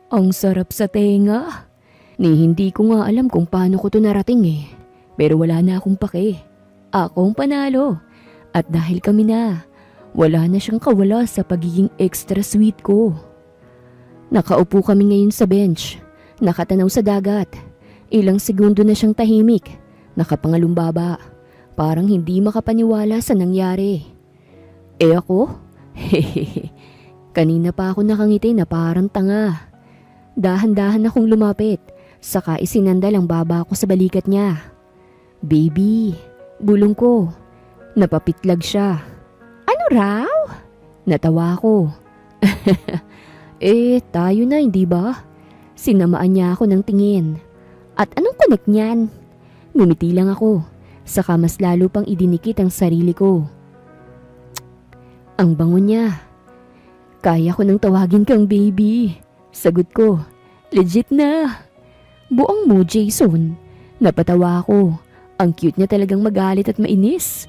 ang sarap sa tenga. Ni hindi ko nga alam kung paano ko to narating eh. Pero wala na akong pake. Ako ang panalo. At dahil kami na, wala na siyang kawala sa pagiging extra sweet ko. Nakaupo kami ngayon sa bench. Nakatanaw sa dagat. Ilang segundo na siyang tahimik. Nakapangalumbaba. Parang hindi makapaniwala sa nangyari. Eh ako? Hehehe. Kanina pa ako nakangiti na parang tanga. Dahan-dahan akong lumapit. Saka isinandal ang baba ko sa balikat niya. Baby, bulong ko. Napapitlag siya. Ano raw? Natawa ko. Eh, tayo na, hindi ba? Sinamaan niya ako ng tingin. At anong connect niyan? Ngumiti lang ako. Saka mas lalo pang idinikit ang sarili ko. Ang bango niya. Kaya ko nang tawagin kang baby. Sagot ko. Legit na. Buang mo, Jason. Napatawa ako. Ang cute niya talagang magalit at mainis.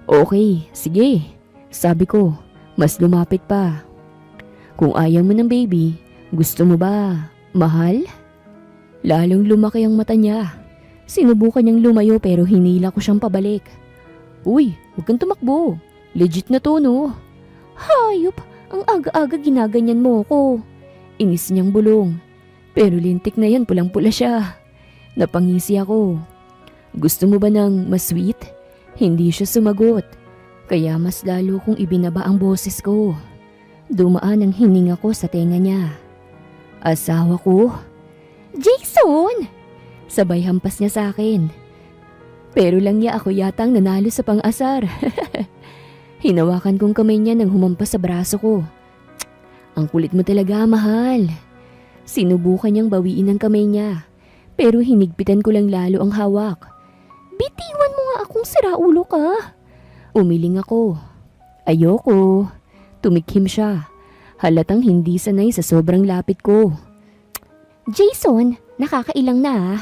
Okay, sige. Sabi ko, mas lumapit pa. Kung ayaw mo ng baby, gusto mo ba, mahal? Lalong lumaki ang mata niya. Sinubukan niyang lumayo pero hinila ko siyang pabalik. Uy, huwag kang tumakbo. Legit na to, no? Hayop, ang aga-aga ginaganyan mo ko. Inis niyang bulong. Pero lintik na yan, pulang-pula siya. Napangisi ako. Gusto mo ba ng mas sweet? Hindi siya sumagot. Kaya mas lalo kong ibinaba ang boses ko. Dumaan ang hininga ko sa tenga niya. Asawa ko? Jason! Sabay hampas niya sa akin. Pero lang niya ako yatang nanalo sa pang-asar. Hinawakan kong kamay niya nang humampas sa braso ko. Ang kulit mo talaga, mahal. Sinubukan niyang bawiin ang kamay niya. Pero hinigpitan ko lang lalo ang hawak. Bitiwan mo nga akong siraulo ka. Umiling ako. Ayoko. Tumikhim siya. Halatang hindi sanay sa sobrang lapit ko. Jason, nakakailang na ah.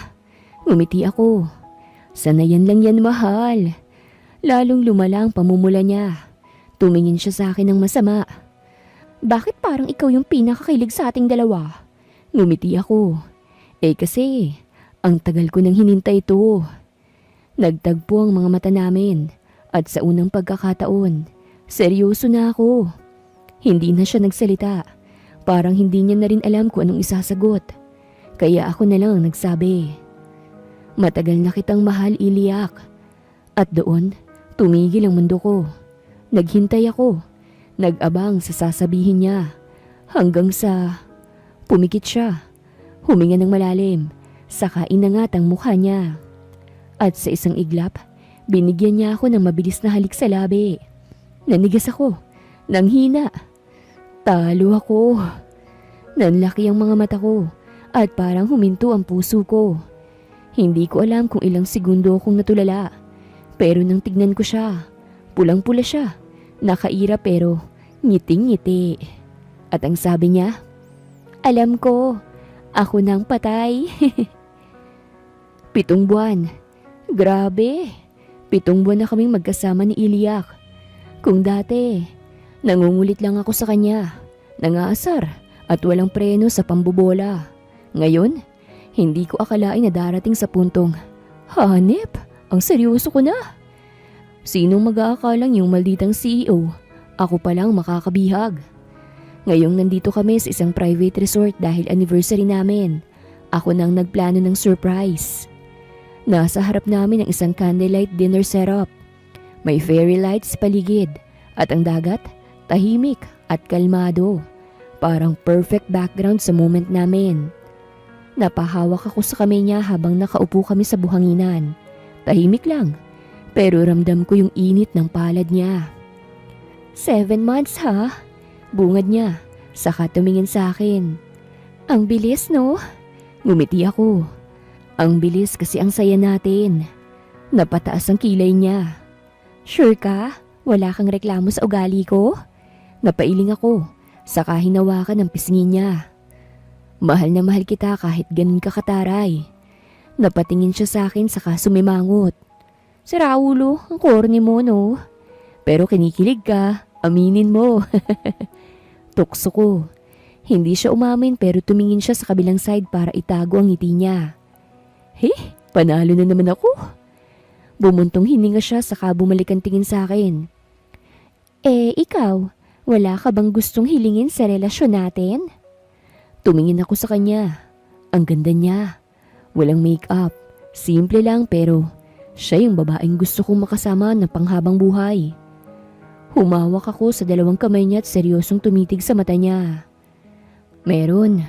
Ngumiti ako. Sanayan lang yan, mahal. Lalong lumala ang pamumula niya. Tumingin siya sa akin ng masama. Bakit parang ikaw yung pinakakilig sa ating dalawa? Ngumiti ako. Eh kasi, ang tagal ko nang hinintay ito. Nagtagpo ang mga mata namin. At sa unang pagkakataon, seryoso na ako. Hindi na siya nagsalita. Parang hindi niya na rin alam kung anong isasagot. Kaya ako na lang ang nagsabi. Matagal na kitang mahal, Iliak. At doon, tumigil ang mundo ko. Naghintay ako. Nag-abang sa sasabihin niya. Hanggang sa pumikit siya. Huminga ng malalim. Saka inangat ang mukha niya. At sa isang iglap, binigyan niya ako ng mabilis na halik sa labi. Nanigas ako. Nanghina. Talo ako. Nanlaki ang mga mata ko. At parang huminto ang puso ko. Hindi ko alam kung ilang segundo akong natulala. Pero nang tignan ko siya, pulang-pula siya. Nakaira pero ngiting-ngiti. At ang sabi niya, alam ko, ako nang patay. 7 buwan. Grabe. 7 buwan na kaming magkasama ni Iliak. Kung dati, nangungulit lang ako sa kanya, nangaasar at walang preno sa pambobola. Ngayon, hindi ko akalain na darating sa puntong, hanep, ang seryoso ko na. Sinong mag-aakalang yung malditang CEO? Ako palang makakabihag. Ngayong nandito kami sa isang private resort dahil anniversary namin. Ako nang nagplano ng surprise. Nasa harap namin ang isang candlelight dinner setup. May fairy lights sa paligid at ang dagat, tahimik at kalmado. Parang perfect background sa moment namin. Napahawak ako sa kamay niya habang nakaupo kami sa buhanginan. Tahimik lang, pero ramdam ko yung init ng palad niya. 7 months ha? Bungad niya, saka tumingin sa akin. Ang bilis no? Ngumiti ako. Ang bilis kasi ang saya natin. Napataas ang kilay niya. Sure ka? Wala kang reklamo sa ugali ko? Napailing ako. Saka hinawakan ang pisngi niya. Mahal na mahal kita kahit ganun ka kataray. Napatingin siya sa akin saka sumimangot. Sira ulo, ang corny mo no. Pero kinikilig ka, aminin mo. Tukso ko. Hindi siya umamin pero tumingin siya sa kabilang side para itago ang ngiti niya. Panalo na naman ako. Bumuntong hininga siya saka bumalik ang tingin sa akin. Ikaw, wala ka bang gustong hilingin sa relasyon natin? Tumingin ako sa kanya. Ang ganda niya. Walang make-up. Simple lang pero siya yung babaeng gusto kong makasama na panghabang buhay. Humawak ako sa dalawang kamay niya at seryosong tumitig sa mata niya. Meron.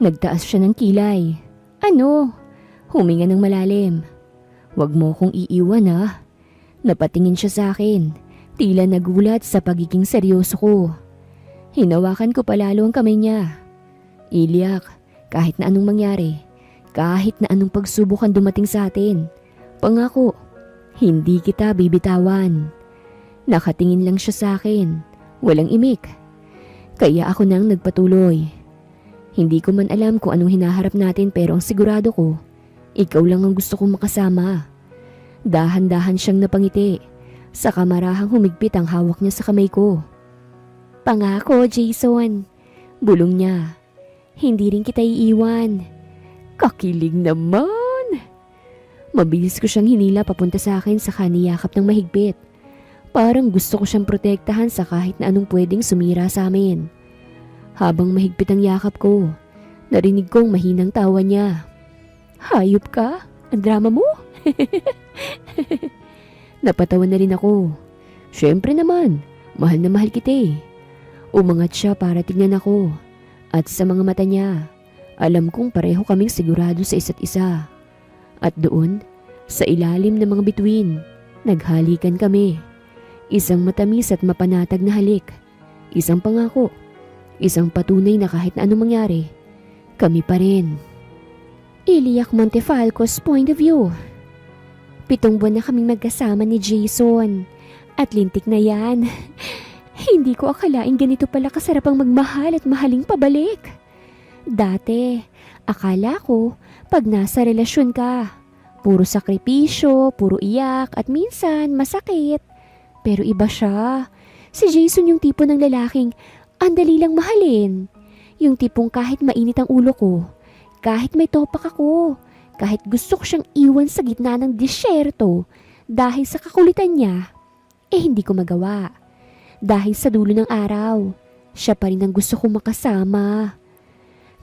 Nagtaas siya ng kilay. Ano? Huminga ng malalim. Huwag mo kong iiwan ha. Napatingin siya sa akin. Tila nagulat sa pagiging seryoso ko. Hinawakan ko palalo ang kamay niya. Ilyak, kahit na anong mangyari, kahit na anong pagsubok ang dumating sa atin, pangako, hindi kita bibitawan. Nakatingin lang siya sa akin, walang imik. Kaya ako nang nagpatuloy. Hindi ko man alam kung anong hinaharap natin pero ang sigurado ko, ikaw lang ang gusto kong makasama. Dahan-dahan siyang napangiti, sa kamarahang humigpit ang hawak niya sa kamay ko. Pangako, Jason. Bulong niya. Hindi rin kita iiwan. Kakilig naman. Mabilis ko siyang hinila papunta sa akin saka niyakap ng mahigpit. Parang gusto ko siyang protektahan sa kahit na anong pwedeng sumira sa amin. Habang mahigpit ang yakap ko, narinig kong mahinang tawa niya. Hayop ka? Ang drama mo? Napatawa na rin ako. Siyempre naman, mahal na mahal kita eh. Umangat siya para tignan ako. At sa mga mata niya, alam kong pareho kaming sigurado sa isa't isa. At doon, sa ilalim ng mga bituin, naghalikan kami. Isang matamis at mapanatag na halik. Isang pangako. Isang patunay na kahit na anong mangyari, kami pa rin. Iliak Montefalco's point of view. 7 buwan na kaming magkasama ni Jason. At lintik na yan. Hindi ko akalaing ganito pala kasarap ang magmahal at mahaling pabalik. Dati, akala ko pag nasa relasyon ka, puro sakripisyo, puro iyak at minsan masakit. Pero iba siya. Si Jason yung tipo ng lalaking ang dali lang mahalin. Yung tipong kahit mainit ang ulo ko, kahit may topak ako, kahit gusto ko siyang iwan sa gitna ng disyerto dahil sa kakulitan niya, hindi ko magawa. Dahil sa dulo ng araw, siya pa rin ang gusto kong makasama.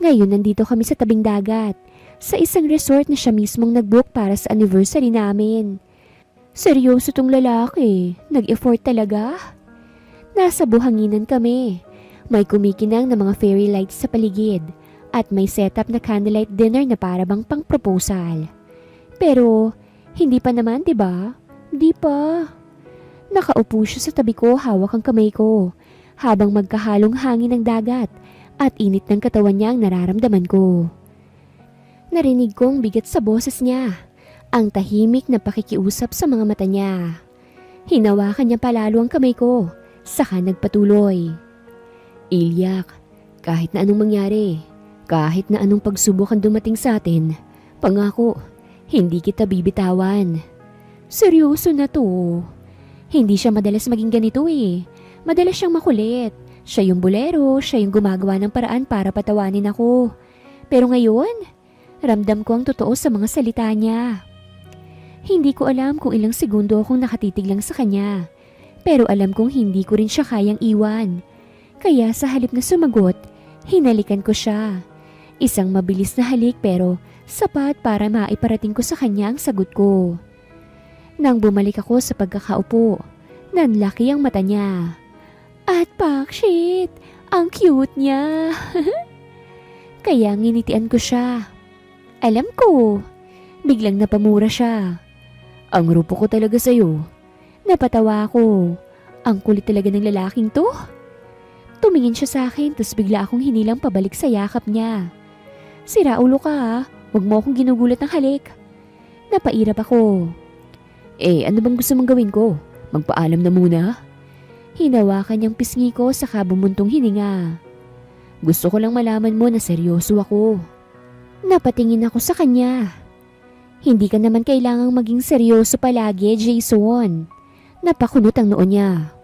Ngayon nandito kami sa tabing dagat, sa isang resort na siya mismong nag-book para sa anniversary namin. Seryoso tong lalaki, nag-effort talaga. Nasa buhanginan kami, may kumikinang na mga fairy lights sa paligid at may setup na candlelight dinner na para bang pang-proposal. Pero hindi pa naman, 'di ba? Di pa. Nakaupo siya sa tabi ko, hawak ang kamay ko, habang magkahalong hangin ng dagat at init ng katawan niya ang nararamdaman ko. Narinig kong bigat sa boses niya, ang tahimik na pakikiusap sa mga mata niya. Hinawakan niya palalo ang kamay ko, saka nagpatuloy. Ilyak, kahit na anong mangyari, kahit na anong pagsubok ang dumating sa atin, pangako, hindi kita bibitawan. Seryoso na to. Hindi siya madalas maging ganito eh. Madalas siyang makulit. Siya yung bolero, siya yung gumagawa ng paraan para patawanin ako. Pero ngayon, ramdam ko ang totoo sa mga salita niya. Hindi ko alam kung ilang segundo akong nakatitig lang sa kanya. Pero alam kong hindi ko rin siya kayang iwan. Kaya sa halip na sumagot, hinalikan ko siya. Isang mabilis na halik pero sapat para maiparating ko sa kanya ang sagot ko. Nang bumalik ako sa pagkakaupo, nanlaki ang mata niya. At pakshit, ang cute niya. Kaya nginitian ko siya. Alam ko, biglang napamura siya. Ang rupo ko talaga sa'yo. Napatawa ako. Ang kulit talaga ng lalaking to. Tumingin siya sa akin tapos bigla akong hinilang pabalik sa yakap niya. Sira ulo ka ha, huwag mo akong ginugulat ng halik. Napairap ako. Ano bang gusto mong gawin ko? Magpaalam na muna? Hinawakan niyang pisngi ko saka bumuntong hininga. Gusto ko lang malaman mo na seryoso ako. Napatingin ako sa kanya. Hindi ka naman kailangang maging seryoso palagi, Jason. Napakunot ang noo niya.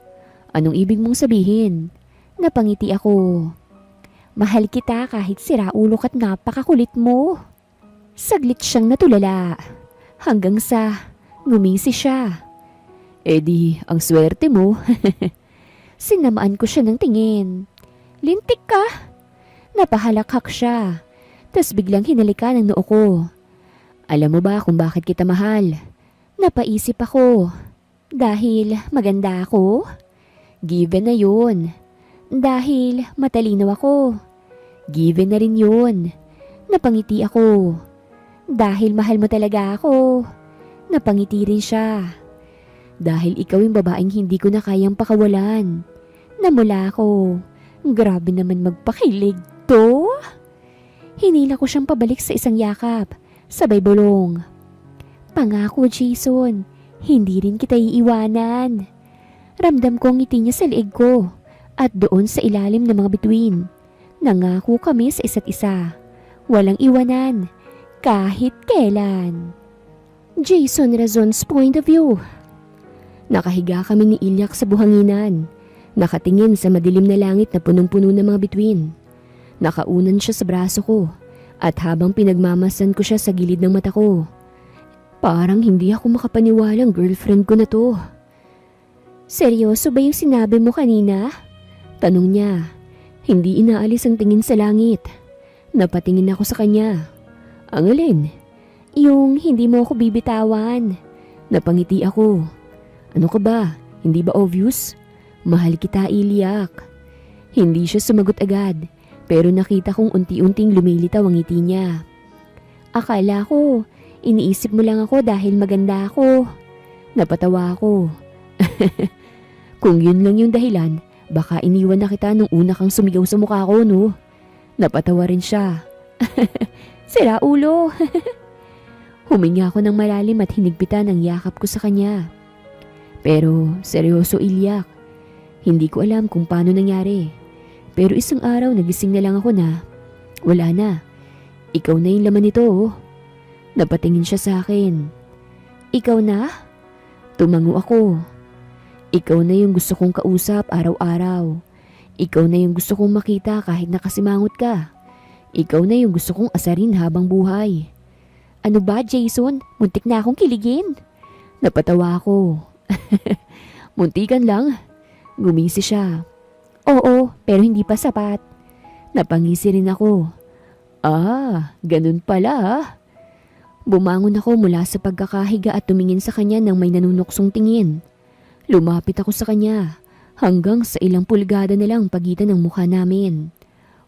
Anong ibig mong sabihin? Napangiti ako. Mahal kita kahit siraulo ka't napakakulit mo. Saglit siyang natulala. Hanggang sa ngumisi siya. Eh di, ang swerte mo. Sinamaan ko siya ng tingin. Lintik ka. Napahalakhak siya. Tas biglang hinalikan ang noo ko. Alam mo ba kung bakit kita mahal? Napaisip ako. Dahil maganda ako? Given na yun. Dahil matalino ako. Given na rin yun. Napangiti ako. Dahil mahal mo talaga ako. Napangiti rin siya. Dahil ikaw yung babaeng hindi ko na kayang pakawalan. Namula ako. Grabe naman magpakilig to. Hinila ko siyang pabalik sa isang yakap. Sabay bulong. Pangako, Jason. Hindi rin kita iiwanan. Ramdam ko ang ngiti niya sa liig ko. At doon sa ilalim ng mga bituin, nangako kami sa isa't isa. Walang iwanan, kahit kailan. Jason Razon's point of view. Nakahiga kami ni Ilyak sa buhanginan. Nakatingin sa madilim na langit na punong-puno ng mga bituin. Nakaunan siya sa braso ko. At habang pinagmamasan ko siya sa gilid ng mata ko, parang hindi ako makapaniwalang girlfriend ko na to. Seryoso ba yung sinabi mo kanina? Tanong niya. Hindi inaalis ang tingin sa langit. Napatingin ako sa kanya. Ang alin? Yung hindi mo ako bibitawan. Napangiti ako. Ano ka ba? Hindi ba obvious? Mahal kita, Ilyak. Hindi siya sumagot agad, pero nakita kong unti-unting lumilitaw ang ngiti niya. Akala ko, iniisip mo lang ako dahil maganda ako. Napatawa ako. Kung yun lang yung dahilan, baka iniwan na kita nung una kang sumigaw sa mukha ko, no? Napatawa rin siya. Sira ulo. Huminga ako ng malalim at hinigpitan ang yakap ko sa kanya. Pero seryoso, Ilyak. Hindi ko alam kung paano nangyari. Pero isang araw nagising na lang ako na wala na. Ikaw na yung laman nito, oh. Napatingin siya sa akin. Ikaw na? Tumango ako. Ikaw na yung gusto kong kausap araw-araw. Ikaw na yung gusto kong makita kahit nakasimangot ka. Ikaw na yung gusto kong asarin habang buhay. Ano ba, Jason? Muntik na akong kiligin. Napatawa ako. Muntikan lang. Gumisi siya. Oo, pero hindi pa sapat. Napangisi rin ako. Ganun pala ah. Bumangon ako mula sa pagkakahiga at tumingin sa kanya nang may nanunuksong tingin. Lumapit ako sa kanya hanggang sa ilang pulgada na lang pagitan ng mukha namin.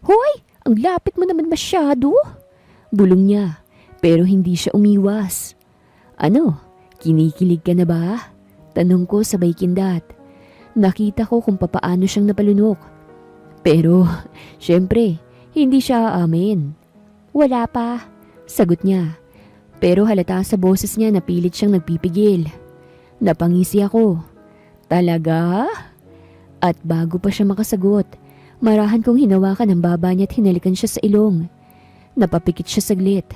Hoy! Ang lapit mo naman masyado! Bulong niya, pero hindi siya umiwas. Ano? Kinikilig ka na ba? Tanong ko sabay kindat. Nakita ko kung papaano siyang napalunok. Pero, syempre, hindi siya aamin. Wala pa, sagot niya. Pero halata sa boses niya na pilit siyang nagpipigil. Napangisi ako. Talaga? At bago pa siya makasagot, marahan kong hinawakan ang baba niya at hinalikan siya sa ilong. Napapikit siya saglit.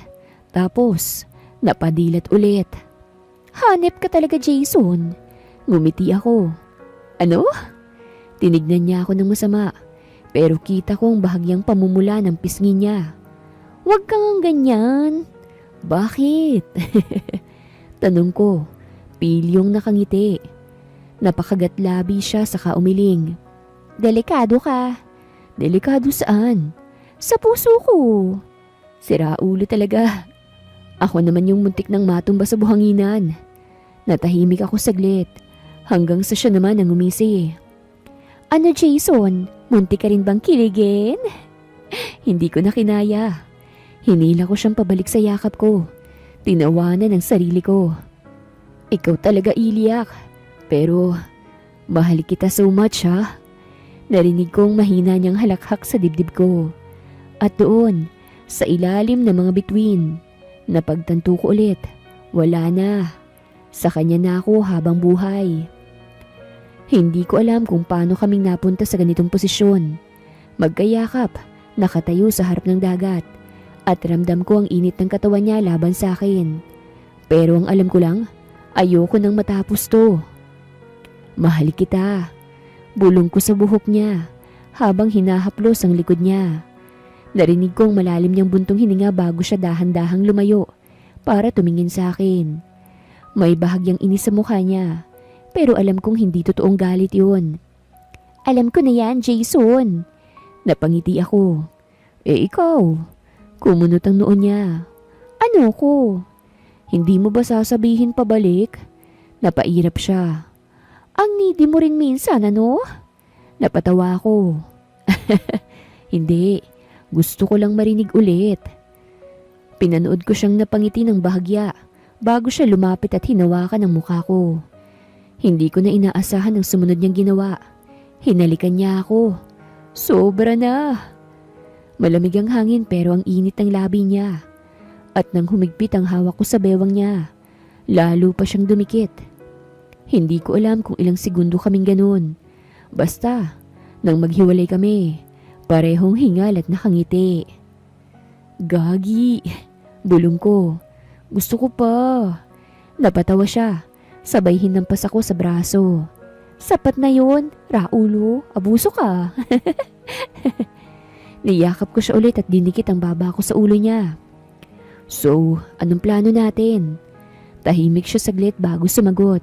Tapos, napadilat ulit. Hanep ka talaga, Jason. Ngumiti ako. Ano? Tinignan niya ako ng masama. Pero kita kong bahagyang pamumula ng pisngi niya. Huwag kang ganyan. Bakit? Tanong ko. Pilyong nakangiti. Napakagatlabi siya saka umiling. Delikado ka. Delikado saan? Sa puso ko. Sira ulo talaga. Ako naman yung muntik ng matumba sa buhanginan. Natahimik ako saglit. Hanggang sa siya naman ang umisi. Ano, Jason? Muntik ka rin bang kiligin? Hindi ko na kinaya. Hinila ko siyang pabalik sa yakap ko. Tinawanan ang sarili ko. Ikaw talaga, Ilyak. Pero, mahal kita so much, ha? Narinig kong mahina niyang halakhak sa dibdib ko. At doon, sa ilalim ng mga bituin, napagtanto ko ulit, wala na. Sa kanya na ako habang buhay. Hindi ko alam kung paano kaming napunta sa ganitong posisyon. Magkayakap nakatayo sa harap ng dagat at ramdam ko ang init ng katawan niya laban sa akin. Pero ang alam ko lang, ayoko nang matapos to. Mahal kita. Bulong ko sa buhok niya habang hinahaplos ang likod niya. Narinig kong malalim niyang buntong hininga bago siya dahan-dahang lumayo para tumingin sa akin. May bahagyang inis sa mukha niya, pero alam kong hindi totoong galit yun. Alam ko na yan, Jason. Napangiti ako. Ikaw? Kumunot ang noon niya. Ano ko? Hindi mo ba sasabihin pabalik? Napairap siya. Ang needy mo rin minsan, ano? Napatawa ako. Hindi. Gusto ko lang marinig ulit. Pinanood ko siyang napangiti ng bahagya bago siya lumapit at hinawakan ang mukha ko. Hindi ko na inaasahan ang sumunod niyang ginawa. Hinalikan niya ako. Sobra na. Malamig ang hangin pero ang init ng labi niya. At nang humigpit ang hawak ko sa bewang niya, lalo pa siyang dumikit. Hindi ko alam kung ilang segundo kaming ganun. Basta, nang maghiwalay kami, parehong hingal at nakangiti. Gagi, bulong ko. Gusto ko pa. Napatawa siya, sabay hinampas ako sa braso. Sapat na yun, Raulo, abuso ka. Niyakap ko siya ulit at dinikit ang baba ko sa ulo niya. So, anong plano natin? Tahimik siya saglit bago sumagot.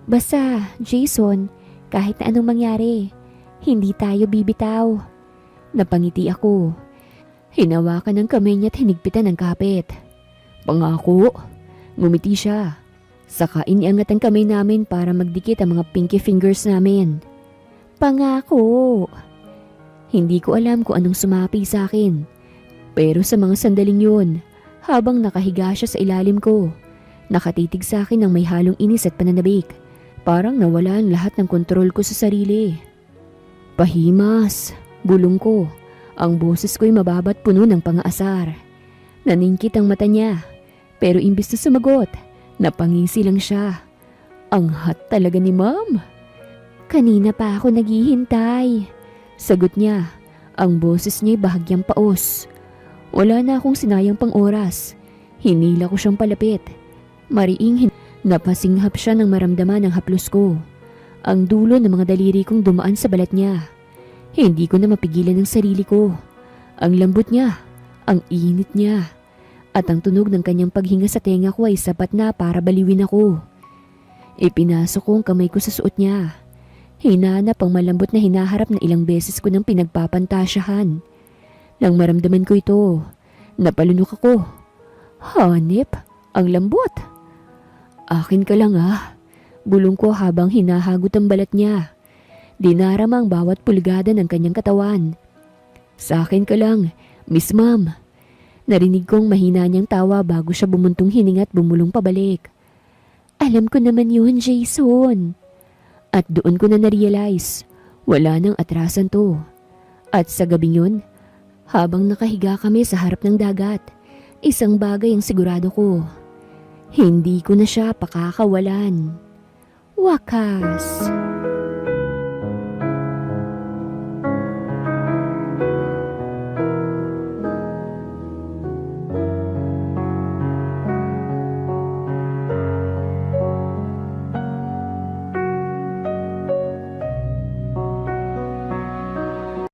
Basta, Jason, kahit na anong mangyari, hindi tayo bibitaw. Napangiti ako. Hinawakan ng kamay niya at hinigpitan ng kapit. Pangako. Ngumiti siya. Saka iniangat ang kamay namin para magdikit ang mga pinky fingers namin. Pangako. Hindi ko alam kung anong sumapi sa akin. Pero sa mga sandaling yun, habang nakahiga siya sa ilalim ko, nakatitig sa akin ng may halong inis at pananabik. Parang nawala ang lahat ng kontrol ko sa sarili. Pahimas, bulong ko. Ang boses ko'y mababat puno ng pang-aasar. Naningkit ang mata niya, pero imbis na sumagot, napangisi lang siya. Ang hot talaga ni Ma'am. Kanina pa ako naghihintay. Sagot niya, ang boses niya'y bahagyang paos. Wala na akong sinayang pang oras. Hinila ko siyang palapit. Mariing napasinghap siya nang maramdaman ang haplos ko. Ang dulo ng mga daliri kong dumaan sa balat niya. Hindi ko na mapigilan ang sarili ko. Ang lambot niya, ang init niya, at ang tunog ng kanyang paghinga sa tenga ko ay sapat na para baliwin ako. Ipinasok ko ang kamay ko sa suot niya. Hinanap ang malambot na hinaharap na ilang beses ko nang pinagpapantasyahan. Nang maramdaman ko ito, napalunok ako. Hanip, ang lambot. Akin ka lang bulong ko habang hinahagot ang balat niya. Dinarama ang bawat pulgada ng kanyang katawan. Sa akin ka lang, Miss Ma'am. Narinig kong mahina niyang tawa bago siya bumuntong hininga at bumulong pabalik. Alam ko naman yun, Jason. At doon ko na na-realize, wala nang atrasan to. At sa gabing yun, habang nakahiga kami sa harap ng dagat, isang bagay ang sigurado ko. Hindi ko na siya pakakawalan. Wakas.